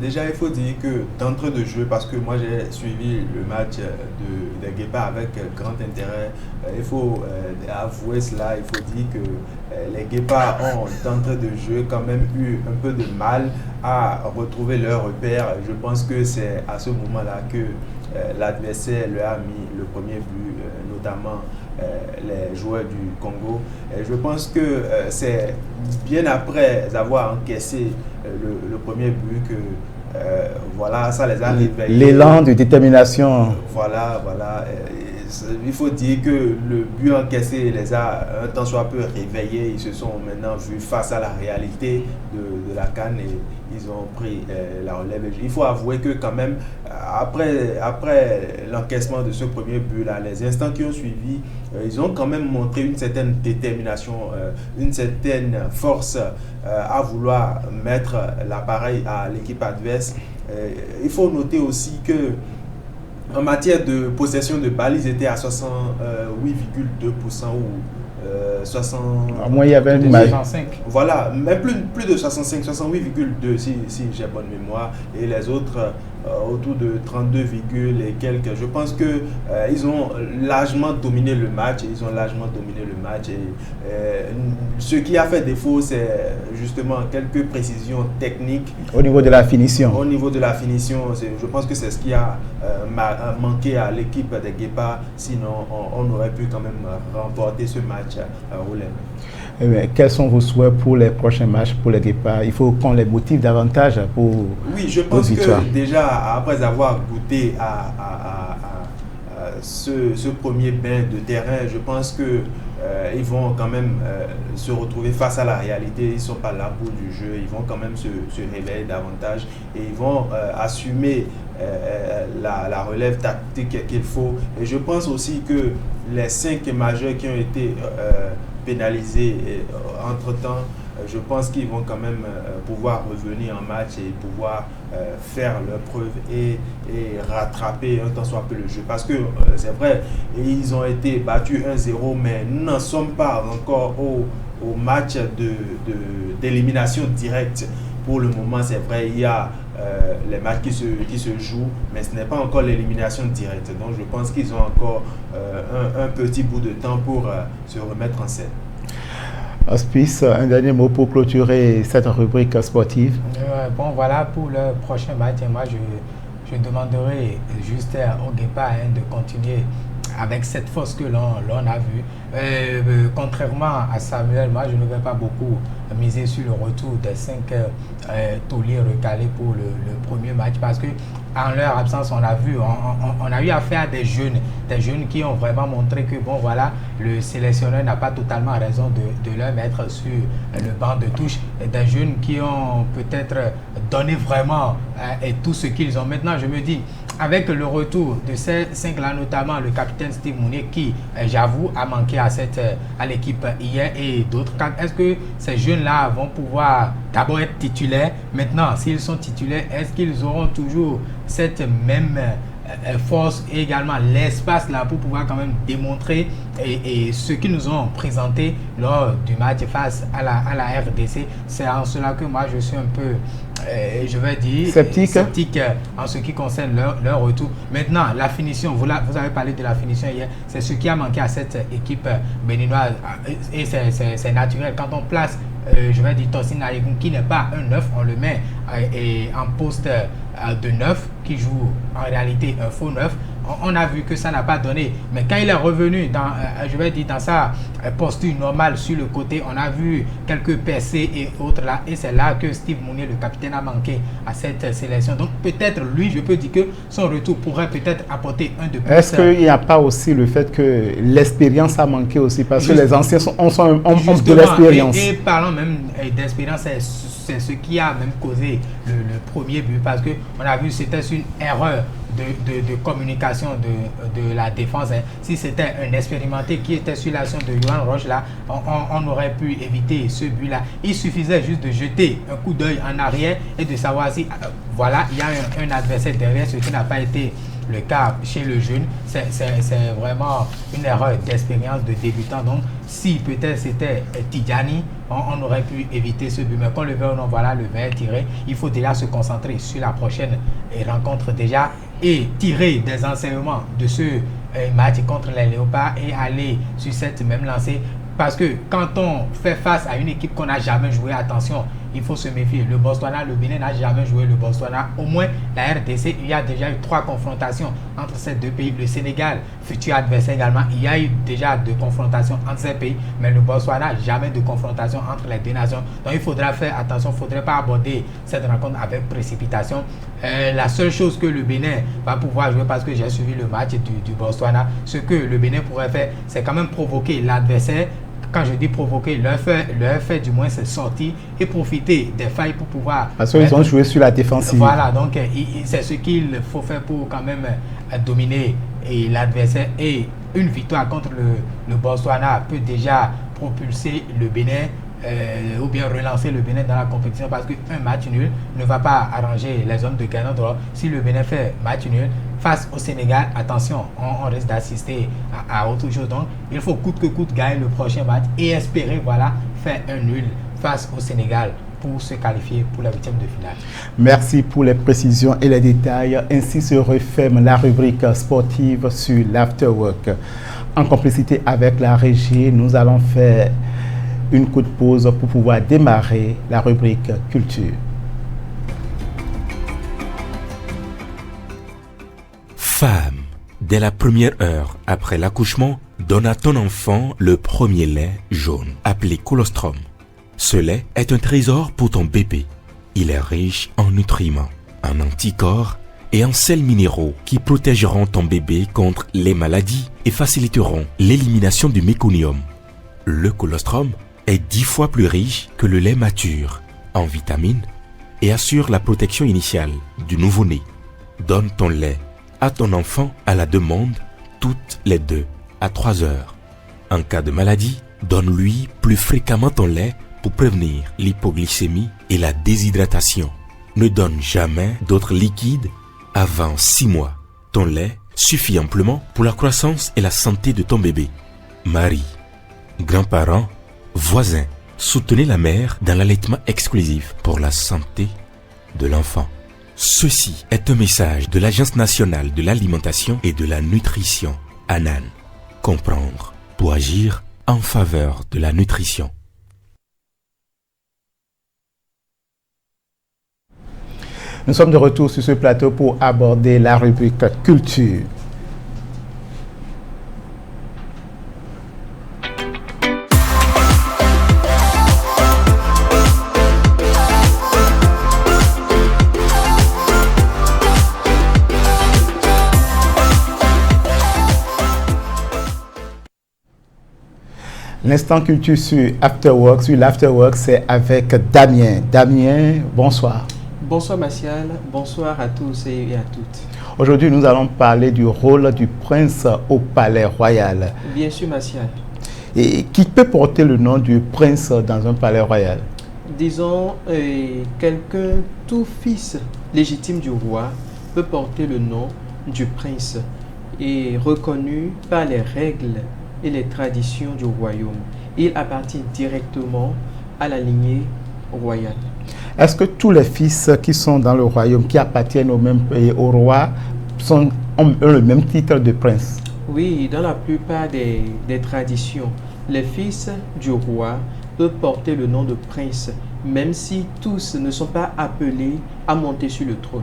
Déjà, il faut dire que d'entrée de jeu, parce que moi j'ai suivi le match des Guépards avec grand intérêt, il faut avouer cela, il faut dire que les Guépards ont d'entrée de jeu quand même eu un peu de mal à retrouver leur repère. Je pense que c'est à ce moment-là que l'adversaire leur a mis le premier but, notamment les joueurs du Congo. Et je pense que c'est bien après avoir encaissé le premier but que ça les a réveillés. L'élan de détermination. Voilà. Il faut dire que le but encaissé les a un tant soit peu réveillés. Ils se sont maintenant vus face à la réalité de la CAN et ils ont pris la relève. Il faut avouer que quand même, après l'encaissement de ce premier but-là, les instants qui ont suivi, ils ont quand même montré une certaine détermination, une certaine force à vouloir mettre l'appareil à l'équipe adverse. Il faut noter aussi que en matière de possession de balles, ils étaient à 68,2% ou 60. Moi, il y avait une 65. Voilà, mais plus de 65, 68,2 si j'ai bonne mémoire. Et les autres autour de 32, et quelques. Je pense que ils ont largement dominé le match. Ce qui a fait défaut, c'est justement quelques précisions techniques. Au niveau de la finition. Je pense que c'est ce qui a manqué à l'équipe des Guépards. Sinon, on aurait pu quand même remporter ce match au Lem. Quels sont vos souhaits pour les prochains matchs pour les Guépards? Il faut qu'on les motive davantage pour. Oui, je pense que déjà, après avoir goûté à ce premier bain de terrain, je pense que ils vont quand même se retrouver face à la réalité. Ils ne sont pas là pour du jeu. Ils vont quand même se réveiller davantage et ils vont assumer la relève tactique qu'il faut. Et je pense aussi que les 5 majeurs qui ont été pénalisés entre-temps, je pense qu'ils vont quand même pouvoir revenir en match et pouvoir faire leur preuve et rattraper un tant soit peu le jeu. Parce que c'est vrai, ils ont été battus 1-0, mais nous n'en sommes pas encore au match d'élimination directe. Pour le moment, c'est vrai, il y a les matchs qui se jouent, mais ce n'est pas encore l'élimination directe. Donc je pense qu'ils ont encore un petit bout de temps pour se remettre en scène. Auspice, un dernier mot pour clôturer cette rubrique sportive. Bon, voilà pour le prochain match. Moi, je demanderai juste au Guépard de continuer avec cette force que l'on a vue. Contrairement à Samuel, moi, je ne vais pas beaucoup miser sur le retour des 5 tauliers recalés pour le premier match parce que en leur absence, on a eu affaire à des jeunes qui ont vraiment montré que bon voilà, le sélectionneur n'a pas totalement raison de leur mettre sur le banc de touche. Des jeunes qui ont peut-être donné vraiment et tout ce qu'ils ont. Maintenant, je me dis, avec le retour de ces 5-là, notamment le capitaine Steve Mounier qui, j'avoue, a manqué à l'équipe hier et d'autres, est-ce que ces jeunes-là vont pouvoir d'abord être titulaires? Maintenant, s'ils sont titulaires, est-ce qu'ils auront toujours cette même force et également l'espace là pour pouvoir quand même démontrer et ce qu'ils nous ont présenté lors du match face à la RDC? C'est en cela que moi je suis un peu je vais dire sceptique en ce qui concerne leur retour. Maintenant, la finition, vous avez parlé de la finition hier, c'est ce qui a manqué à cette équipe béninoise et c'est naturel. Quand on place je vais dire Tosin Ayegun qui n'est pas un 9, on le met en poste de 9 qui joue en réalité un faux 9. On a vu que ça n'a pas donné, mais quand il est revenu dans sa posture normale sur le côté, on a vu quelques percées et autres là, et c'est là que Steve Mounier, le capitaine, a manqué à cette sélection. Donc peut-être lui, je peux dire que son retour pourrait peut-être apporter un de plus. Est-ce qu'il n'y a pas aussi le fait que l'expérience a manqué aussi, parce que les anciens ont de l'expérience. Et parlant même d'expérience, c'est ce qui a même causé le premier but, parce que on a vu que c'était une erreur de communication de la défense. Si c'était un expérimenté qui était sur l'action de Yohan Roche là, on aurait pu éviter ce but là. Il suffisait juste de jeter un coup d'œil en arrière et de savoir si voilà, il y a un adversaire derrière, ce qui n'a pas été le cas chez le jeune. C'est vraiment une erreur d'expérience de débutant. Donc si peut-être c'était Tidjani, on aurait pu éviter ce but. Mais quand le verre, voilà, le verre tiré, il faut déjà se concentrer sur la prochaine rencontre déjà et tirer des enseignements de ce match contre les Léopards et aller sur cette même lancée. Parce que quand on fait face à une équipe qu'on n'a jamais joué, attention, il faut se méfier. Le Botswana, le Bénin n'a jamais joué le Botswana. Au moins, la RDC, il y a déjà eu 3 confrontations entre ces deux pays. Le Sénégal, futur adversaire également, il y a eu déjà 2 confrontations entre ces pays. Mais le Botswana, jamais de confrontation entre les 2 nations. Donc, il faudra faire attention. Il ne faudrait pas aborder cette rencontre avec précipitation. La seule chose que le Bénin va pouvoir jouer, parce que j'ai suivi le match du Botswana, ce que le Bénin pourrait faire, c'est quand même provoquer l'adversaire. Quand je dis provoquer, leur fait du moins c'est sortir et profiter des failles pour pouvoir... Parce qu'ils ont joué sur la défensive. Voilà, donc c'est ce qu'il faut faire pour quand même dominer l'adversaire. Et une victoire contre le Botswana peut déjà propulser le Bénin ou bien relancer le Bénin dans la compétition, parce qu'un match nul ne va pas arranger les hommes de Ghana. Si le Bénin fait match nul face au Sénégal, attention, on risque d'assister à autre chose. Donc il faut coûte que coûte gagner le prochain match et espérer voilà, faire un nul face au Sénégal pour se qualifier pour la 8e de finale. Merci pour les précisions et les détails. Ainsi se referme la rubrique sportive sur l'Afterwork. En complicité avec la régie, nous allons faire une courte pause pour pouvoir démarrer la rubrique culture. Femme, dès la première heure après l'accouchement, donne à ton enfant le premier lait jaune, appelé colostrum. Ce lait est un trésor pour ton bébé. Il est riche en nutriments, en anticorps et en sels minéraux qui protégeront ton bébé contre les maladies et faciliteront l'élimination du méconium. Le colostrum est 10 fois plus riche que le lait mature en vitamines et assure la protection initiale du nouveau-né. Donne ton lait à ton enfant à la demande toutes les 2 à 3 heures. En cas de maladie, donne-lui plus fréquemment ton lait pour prévenir l'hypoglycémie et la déshydratation. Ne donne jamais d'autres liquides avant 6 mois. Ton lait suffit amplement pour la croissance et la santé de ton bébé. Mari, grands-parents, voisins, soutenez la mère dans l'allaitement exclusif pour la santé de l'enfant. Ceci est un message de l'Agence nationale de l'alimentation et de la nutrition, ANAN. Comprendre pour agir en faveur de la nutrition. Nous sommes de retour sur ce plateau pour aborder la rubrique culture. L'instant culture sur Afterwork, sur l'Afterwork, c'est avec Damien. Damien, bonsoir. Bonsoir Martial, bonsoir à tous et à toutes. Aujourd'hui, nous allons parler du rôle du prince au palais royal. Bien sûr Martial. Et qui peut porter le nom du prince dans un palais royal? Disons, quelqu'un, tout fils légitime du roi peut porter le nom du prince et reconnu par les règles et les traditions du royaume. Il appartient directement à la lignée royale. Est-ce que tous les fils qui sont dans le royaume, qui appartiennent au roi, ont le même titre de prince? Oui, dans la plupart des traditions, les fils du roi peuvent porter le nom de prince, même si tous ne sont pas appelés à monter sur le trône.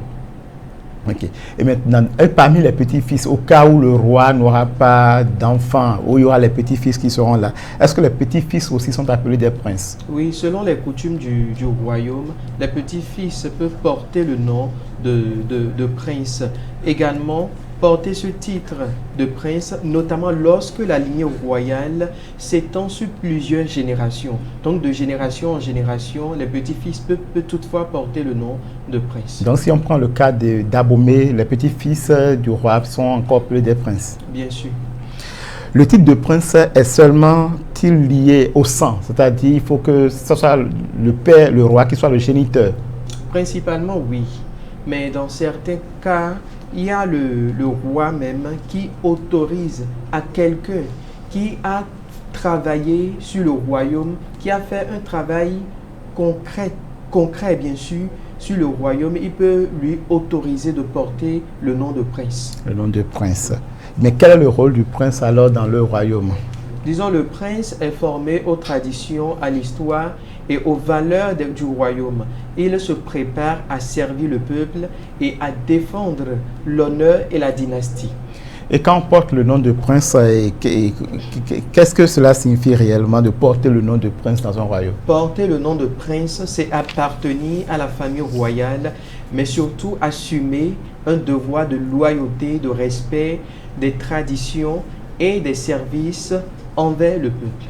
Ok. Et maintenant, parmi les petits-fils, au cas où le roi n'aura pas d'enfants, où il y aura les petits-fils qui seront là, est-ce que les petits-fils aussi sont appelés des princes? Oui, selon les coutumes du royaume, les petits-fils peuvent porter le nom de prince. Également, porter ce titre de prince, notamment lorsque la lignée royale s'étend sur plusieurs générations. Donc, de génération en génération, les petits-fils peuvent toutefois porter le nom de prince. Donc, si on prend le cas d'Abomey, les petits-fils du roi sont encore appelés des princes. Bien sûr. Le titre de prince est seulement lié au sang, c'est-à-dire il faut que ce soit le père, le roi, qui soit le géniteur. Principalement, oui. Mais dans certains cas, il y a le roi même qui autorise à quelqu'un qui a travaillé sur le royaume, qui a fait un travail concret bien sûr, sur le royaume, il peut lui autoriser de porter le nom de prince. Le nom de prince. Mais quel est le rôle du prince alors dans le royaume? Disons, le prince est formé aux traditions, à l'histoire et aux valeurs du royaume. Il se prépare à servir le peuple et à défendre l'honneur et la dynastie. Et quand on porte le nom de prince, qu'est-ce que cela signifie réellement de porter le nom de prince dans un royaume? Porter le nom de prince, c'est appartenir à la famille royale, mais surtout assumer un devoir de loyauté, de respect des traditions et des services envers le peuple.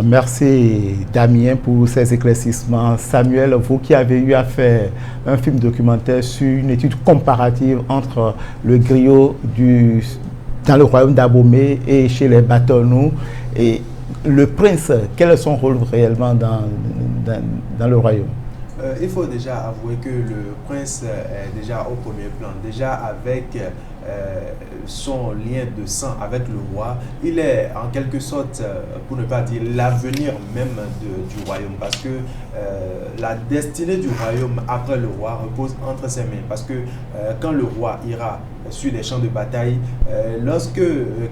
Merci Damien pour ces éclaircissements. Samuel, vous qui avez eu à faire un film documentaire sur une étude comparative entre le griot dans le royaume d'Abomey et chez les Bâtonneaux, et le prince, quel est son rôle réellement dans le royaume? Il faut déjà avouer que le prince est déjà au premier plan. Déjà avec son lien de sang avec le roi. Il est en quelque sorte, pour ne pas dire l'avenir même du royaume, parce que la destinée du royaume après le roi repose entre ses mains, parce que quand le roi ira sur les champs de bataille, lorsque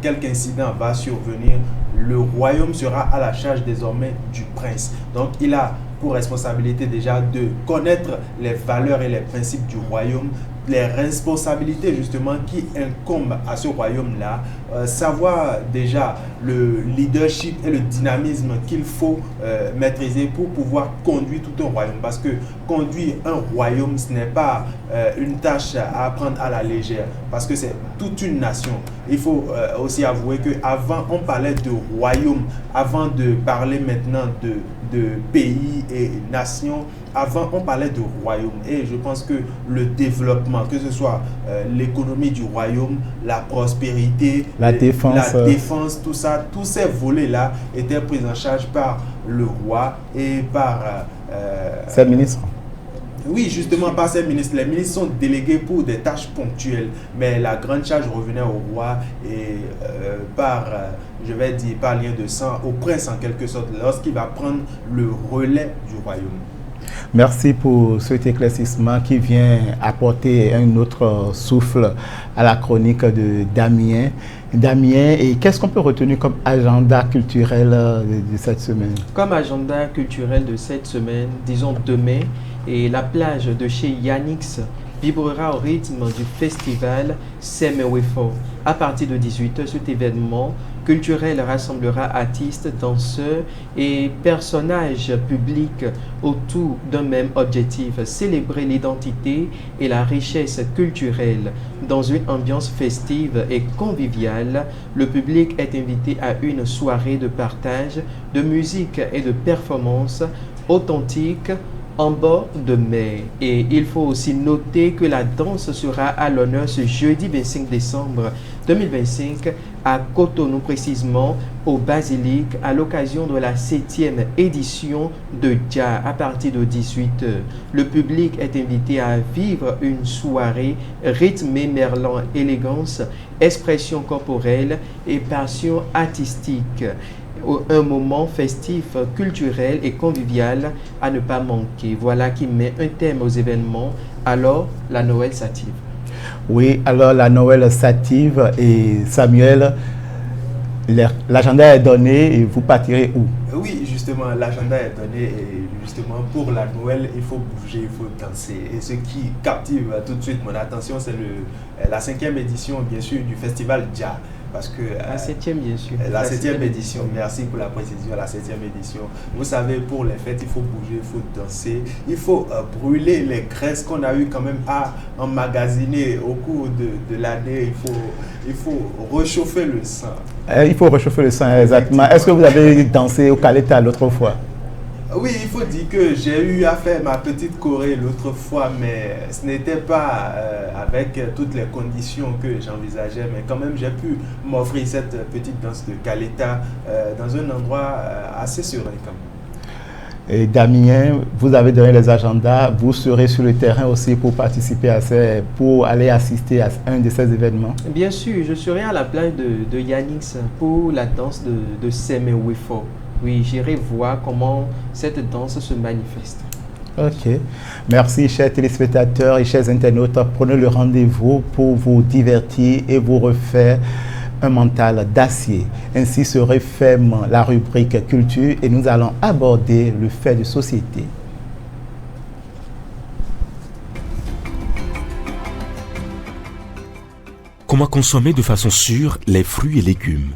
quelque incident va survenir, le royaume sera à la charge désormais du prince. Donc il a pour responsabilité déjà de connaître les valeurs et les principes du royaume, les responsabilités justement qui incombent à ce royaume-là, savoir déjà le leadership et le dynamisme qu'il faut maîtriser pour pouvoir conduire tout un royaume. Parce que conduire un royaume, ce n'est pas une tâche à prendre à la légère, parce que c'est toute une nation. Il faut aussi avouer qu'avant, on parlait de royaume, avant de parler maintenant de pays et nations. Avant, on parlait de royaume, et je pense que le développement, que ce soit l'économie du royaume, la prospérité, la défense, tout ça, tous ces volets-là étaient pris en charge par le roi et par ses ministres. Oui, justement, par ces ministres. Les ministres sont délégués pour des tâches ponctuelles, mais la grande charge revenait au roi et je vais dire, par lien de sang, au prince en quelque sorte, lorsqu'il va prendre le relais du royaume. Merci pour cet éclaircissement qui vient apporter un autre souffle à la chronique de Damien. Damien, et qu'est-ce qu'on peut retenir comme agenda culturel de cette semaine? Comme agenda culturel de cette semaine, disons demain, et la plage de chez Yannix vibrera au rythme du festival Semewefo. À partir de 18h, cet événement culturel rassemblera artistes, danseurs et personnages publics autour d'un même objectif, célébrer l'identité et la richesse culturelle. Dans une ambiance festive et conviviale, le public est invité à une soirée de partage, de musique et de performances authentiques en bord de mer. Et il faut aussi noter que la danse sera à l'honneur ce jeudi 25 décembre 2025 à Cotonou, précisément au Basilique, à l'occasion de la 7e édition de Dja à partir de 18h. Le public est invité à vivre une soirée rythmée mêlant élégance, expression corporelle et passion artistique. Un moment festif, culturel et convivial à ne pas manquer. Voilà qui met un thème aux événements. Alors, la Noël s'active. Oui, alors la Noël s'active et Samuel, l'agenda est donné et vous partirez où? Oui, justement, l'agenda est donné et justement pour la Noël, il faut bouger, il faut danser. Et ce qui captive tout de suite mon attention, c'est la 5e édition, bien sûr, du festival Dja. Parce que la 7e, bien sûr. La 7e édition, merci pour la précision, la 7e édition. Vous savez, pour les fêtes, il faut bouger, il faut danser, il faut brûler les graisses qu'on a eu quand même à emmagasiner au cours de l'année. Il faut réchauffer le sang. Il faut réchauffer le sang, exactement. Est-ce que vous avez dansé au Caleta l'autre fois? Oui, il faut dire que j'ai eu à faire ma petite choré l'autre fois, mais ce n'était pas avec toutes les conditions que j'envisageais, mais quand même j'ai pu m'offrir cette petite danse de Caleta dans un endroit assez serein quand même. Et Damien, vous avez donné les agendas, vous serez sur le terrain aussi pour participer pour aller assister à un de ces événements? Bien sûr, je serai à la plage de Yannix pour la danse de Semewefo. Oui, j'irai voir comment cette danse se manifeste. Ok. Merci, chers téléspectateurs et chers internautes. Prenez le rendez-vous pour vous divertir et vous refaire un mental d'acier. Ainsi se referme la rubrique culture et nous allons aborder le fait de société. Comment consommer de façon sûre les fruits et légumes?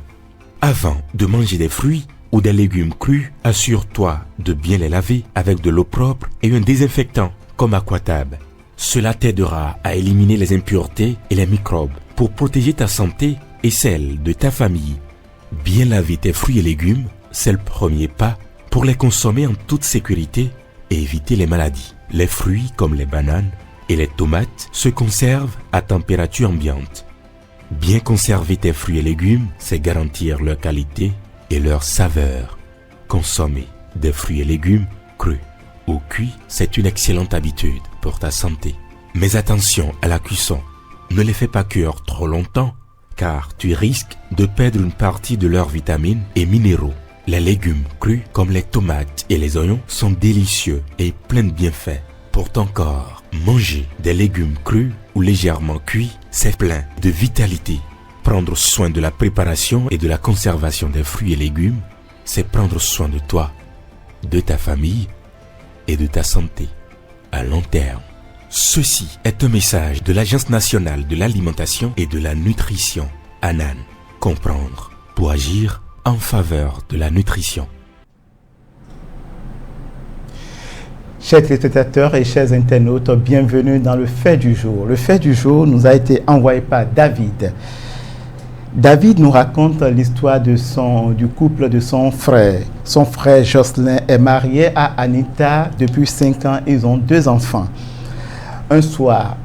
Avant de manger des fruits ou des légumes crus, assure-toi de bien les laver avec de l'eau propre et un désinfectant comme Aquatab. Cela t'aidera à éliminer les impuretés et les microbes pour protéger ta santé et celle de ta famille. Bien laver tes fruits et légumes, c'est le premier pas pour les consommer en toute sécurité et éviter les maladies. Les fruits comme les bananes et les tomates se conservent à température ambiante. Bien conserver tes fruits et légumes, c'est garantir leur qualité et leur saveur. Consommer des fruits et légumes crus ou cuits, c'est une excellente habitude pour ta santé. Mais attention à la cuisson. Ne les fais pas cuire trop longtemps, car tu risques de perdre une partie de leurs vitamines et minéraux. Les légumes crus, comme les tomates et les oignons, sont délicieux et pleins de bienfaits pour ton corps. Manger des légumes crus ou légèrement cuits, c'est plein de vitalité. Prendre soin de la préparation et de la conservation des fruits et légumes, c'est prendre soin de toi, de ta famille et de ta santé à long terme. Ceci est un message de l'Agence nationale de l'alimentation et de la nutrition, ANAN. Comprendre pour agir en faveur de la nutrition. Chers téléspectateurs et chers internautes, bienvenue dans le fait du jour. Le fait du jour nous a été envoyé par David. David nous raconte l'histoire du couple de son frère. Son frère Jocelyn est marié à Anita depuis 5 ans. Ils ont 2 enfants. Un soir,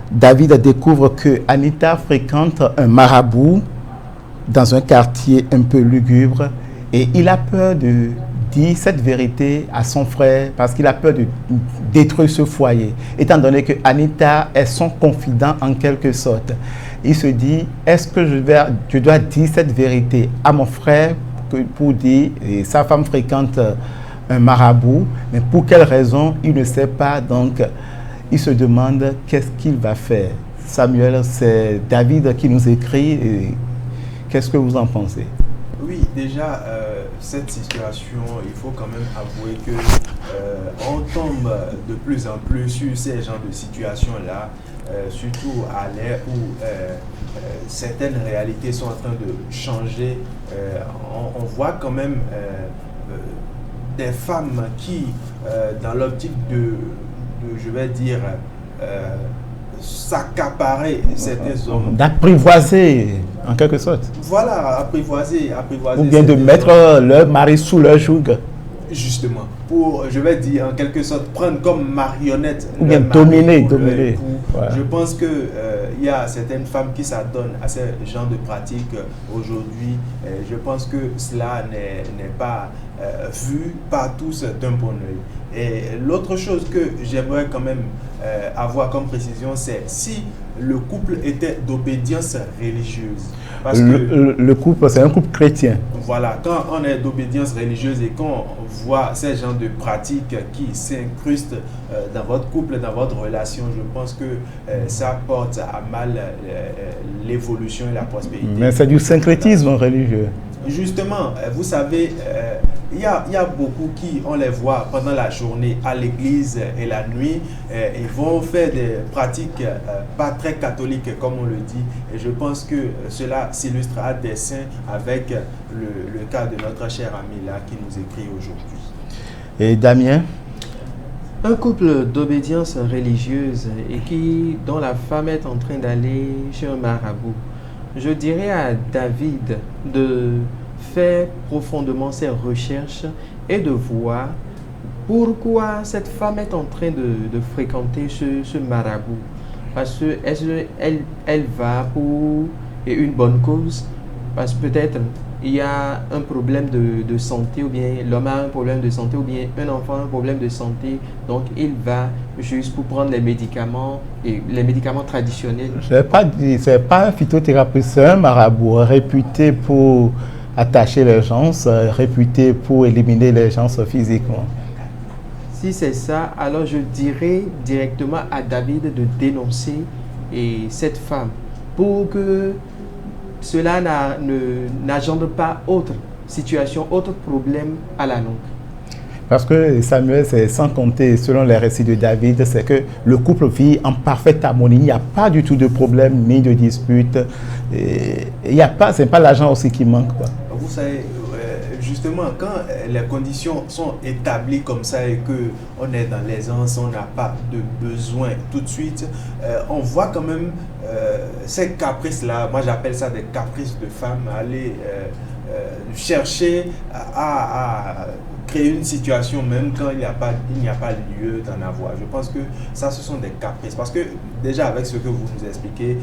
David découvre que Anita fréquente un marabout dans un quartier un peu lugubre et il a peur de dire cette vérité à son frère parce qu'il a peur de détruire ce foyer, étant donné que Anita est son confident en quelque sorte. Il se dit, est-ce que je dois dire cette vérité à mon frère pour dire, et sa femme fréquente un marabout, mais pour quelle raison, il ne sait pas, donc il se demande qu'est-ce qu'il va faire. Samuel, c'est David qui nous écrit, et qu'est-ce que vous en pensez? Oui, déjà, cette situation, il faut quand même avouer que on tombe de plus en plus sur ces genres de situations-là, surtout à l'ère où certaines réalités sont en train de changer. On voit quand même des femmes qui, dans l'optique de, je vais dire, s'accaparer certains hommes. D'apprivoiser, en quelque sorte. Voilà, apprivoiser. Ou bien de mettre leur mari sous leur joug. Justement, pour, je vais dire, en quelque sorte, prendre comme marionnette. Ou bien dominer. Ouais. Je pense que il y a certaines femmes qui s'adonnent à ce genre de pratiques aujourd'hui. Je pense que cela n'est pas vu par tous d'un bon œil. Et l'autre chose que j'aimerais quand même avoir comme précision, c'est si le couple était d'obédience religieuse. Parce que le couple, c'est un couple chrétien. Voilà, quand on est d'obédience religieuse et qu'on voit ces genres de pratiques qui s'incrustent dans votre couple, dans votre relation, je pense que ça porte à mal l'évolution et la prospérité. Mais c'est du syncrétisme religieux. Justement, vous savez, il y a beaucoup qui, on les voit pendant la journée à l'église et la nuit, ils vont faire des pratiques pas très catholiques comme on le dit. Et je pense que cela s'illustre à dessein avec le cas de notre cher ami là qui nous écrit aujourd'hui. Et Damien? Un couple d'obédience religieuse et dont la femme est en train d'aller chez un marabout. Je dirais à David de faire profondément ses recherches et de voir pourquoi cette femme est en train de fréquenter ce marabout. Parce qu'elle va pour une bonne cause, parce que peut-être il y a un problème de santé, ou bien l'homme a un problème de santé, ou bien un enfant a un problème de santé, donc il va juste pour prendre les médicaments, et les médicaments traditionnels. Je n'ai pas dit, ce n'est pas un phytothérapeute, c'est un marabout réputé pour attacher les gens, réputé pour éliminer les gens physiquement. Si c'est ça, alors je dirais directement à David de dénoncer cette femme pour que cela n'engendre pas autre situation, autre problème à la longue. Parce que Samuel, c'est sans compter, selon les récits de David, c'est que le couple vit en parfaite harmonie. Il n'y a pas du tout de problème ni de dispute. Il n'y a pas, c'est pas l'argent aussi qui manque, quoi. Vous savez, justement, quand les conditions sont établies comme ça et qu'on est dans l'aisance, on n'a pas de besoin tout de suite, on voit quand même ces caprices-là, moi j'appelle ça des caprices de femmes, aller chercher à créer une situation même quand il n'y a pas lieu d'en avoir. Je pense que ça, ce sont des caprices. Parce que déjà, avec ce que vous nous expliquez,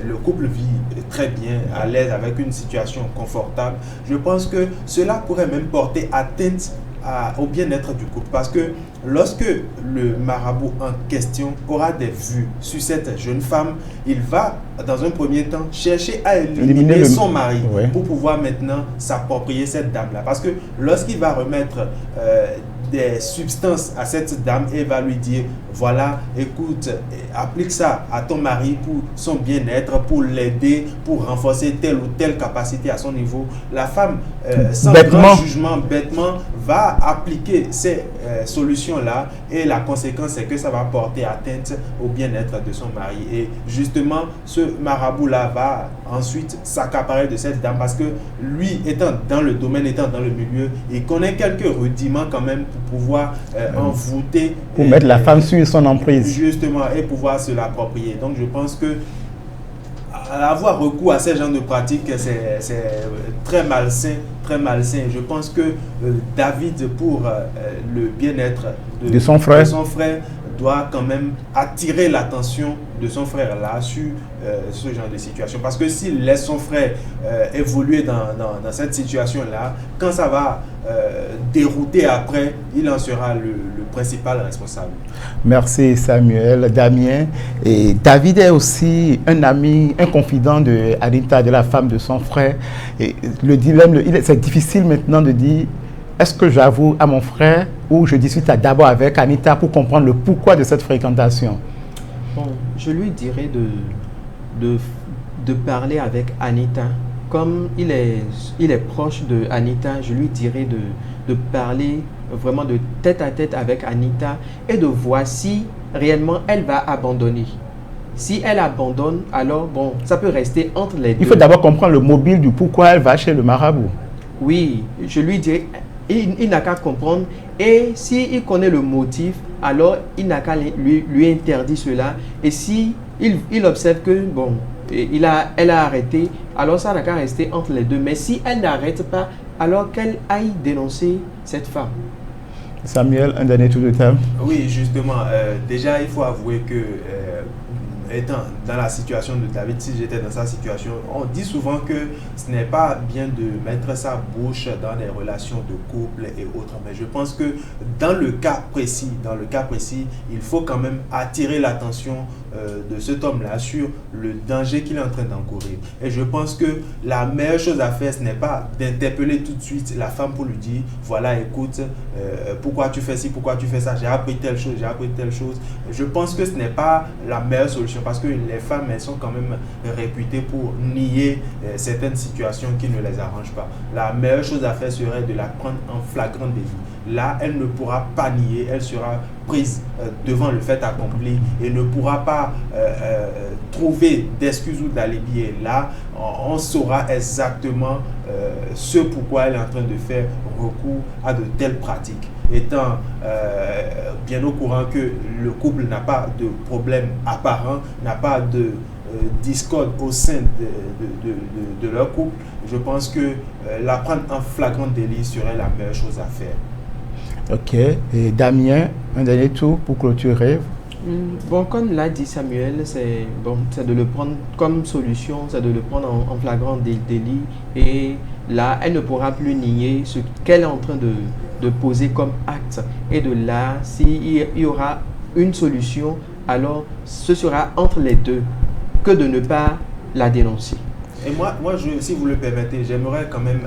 le couple vit très bien, à l'aise, avec une situation confortable. Je pense que cela pourrait même porter atteinte au bien-être du couple. Parce que lorsque le marabout en question aura des vues sur cette jeune femme, il va, dans un premier temps, chercher à éliminer son mari pour pouvoir maintenant s'approprier cette dame-là. Parce que lorsqu'il va remettre des substances à cette dame et va lui dire, voilà, écoute, applique ça à ton mari pour son bien-être, pour l'aider, pour renforcer telle ou telle capacité à son niveau. La femme, sans grand jugement, bêtement, va appliquer ces solutions-là et la conséquence, c'est que ça va porter atteinte au bien-être de son mari. Et justement, ce marabout-là va ensuite s'accaparer de cette dame parce que lui, étant dans le domaine, étant dans le milieu, il connaît quelques rudiments quand même pour pouvoir envoûter. Pour mettre la femme sur son emprise. Justement, et pouvoir se l'approprier. Donc, je pense que avoir recours à ces genres de pratiques, c'est très malsain, très malsain. Je pense que David, pour le bien-être de son frère, doit quand même attirer l'attention de son frère là sur ce genre de situation. Parce que s'il laisse son frère évoluer dans cette situation-là, quand ça va dérouter après, il en sera le principal responsable. Merci Samuel. Damien, et David est aussi un ami, un confident de Anita, de la femme de son frère. Et le dilemme, c'est difficile maintenant de dire, est-ce que j'avoue à mon frère ou je discute d'abord avec Anita pour comprendre le pourquoi de cette fréquentation? Bon, je lui dirais de parler avec Anita. Comme il est proche de Anita, je lui dirais de parler vraiment de tête à tête avec Anita et de voir si réellement elle va abandonner. Si elle abandonne, alors bon, ça peut rester entre les deux. Il faut d'abord comprendre le mobile du pourquoi elle va chez le marabout. Oui, je lui dirais, il n'a qu'à comprendre. Et s'il connaît le motif, alors il n'a qu'à lui interdire cela. Et si il observe que, bon, elle a arrêté, alors ça n'a qu'à rester entre les deux. Mais si elle n'arrête pas, alors qu'elle aille dénoncer cette femme. Samuel, un dernier tour de table. Oui, justement, déjà il faut avouer que étant dans la situation de David, si j'étais dans sa situation, on dit souvent que ce n'est pas bien de mettre sa bouche dans les relations de couple et autres, mais je pense que dans le cas précis, il faut quand même attirer l'attention de cet homme-là sur le danger qu'il est en train d'encourir. Et je pense que la meilleure chose à faire, ce n'est pas d'interpeller tout de suite la femme pour lui dire, voilà, écoute, pourquoi tu fais ci, pourquoi tu fais ça, j'ai appris telle chose, j'ai appris telle chose. Je pense que ce n'est pas la meilleure solution parce que les femmes, elles sont quand même réputées pour nier certaines situations qui ne les arrangent pas. La meilleure chose à faire serait de la prendre en flagrant délit. Là, elle ne pourra pas nier, elle sera prise devant le fait accompli et ne pourra pas trouver d'excuses ou d'alibi. Et là, on saura exactement ce pourquoi elle est en train de faire recours à de telles pratiques. Étant bien au courant que le couple n'a pas de problème apparent, n'a pas de discorde au sein de leur couple, je pense que la prendre en flagrant délit serait la meilleure chose à faire. Ok. Et Damien, un dernier tour pour clôturer. Bon, comme l'a dit Samuel, c'est de le prendre comme solution, c'est de le prendre en flagrant délit. Et là, elle ne pourra plus nier ce qu'elle est en train de poser comme acte. Et de là, s'il y aura une solution, alors ce sera entre les deux que de ne pas la dénoncer. Et moi si vous le permettez, j'aimerais quand même...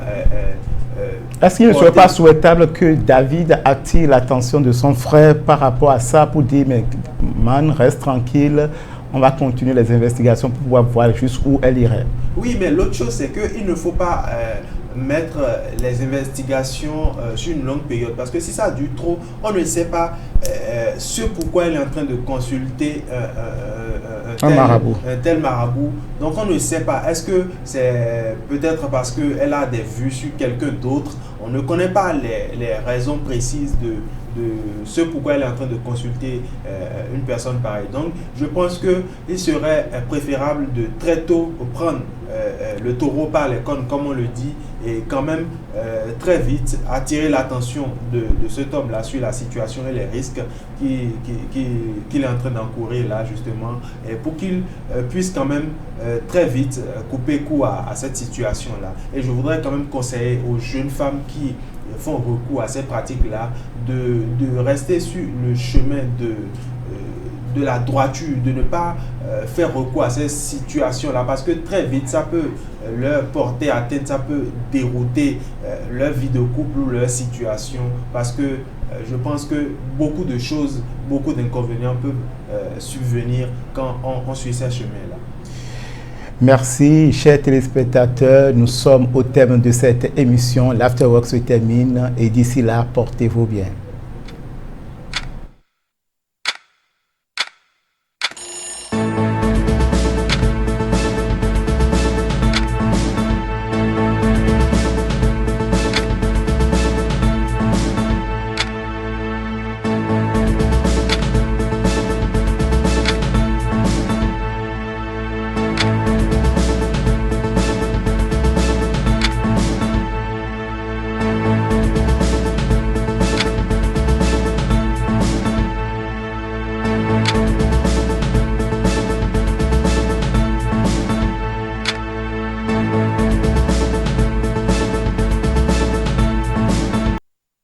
Est-ce qu'il ne serait pas souhaitable que David attire l'attention de son frère par rapport à ça pour dire, mais man, reste tranquille, on va continuer les investigations pour pouvoir voir jusqu'où elle irait? Oui, mais l'autre chose, c'est qu'il ne faut pas mettre les investigations sur une longue période. Parce que si ça dure trop, on ne sait pas ce pourquoi elle est en train de consulter un tel marabout. Donc on ne sait pas. Est-ce que c'est peut-être parce qu'elle a des vues sur quelqu'un d'autre? On ne connaît pas les raisons précises de ce pourquoi elle est en train de consulter une personne pareille. Donc je pense qu'il serait préférable de très tôt prendre le taureau par les cornes, comme on le dit, et quand même très vite attirer l'attention de cet homme-là sur la situation et les risques qu'il est en train d'encourir là justement, et pour qu'il puisse quand même très vite couper court à cette situation-là. Et je voudrais quand même conseiller aux jeunes femmes qui font recours à ces pratiques-là, de rester sur le chemin de la droiture, de ne pas faire recours à ces situations-là, parce que très vite, ça peut leur porter atteinte, ça peut dérouter leur vie de couple ou leur situation, parce que je pense que beaucoup de choses, beaucoup d'inconvénients peuvent subvenir quand on suit ces chemins-là. Merci, chers téléspectateurs. Nous sommes au terme de cette émission. L'Afterwork se termine et d'ici là, portez-vous bien.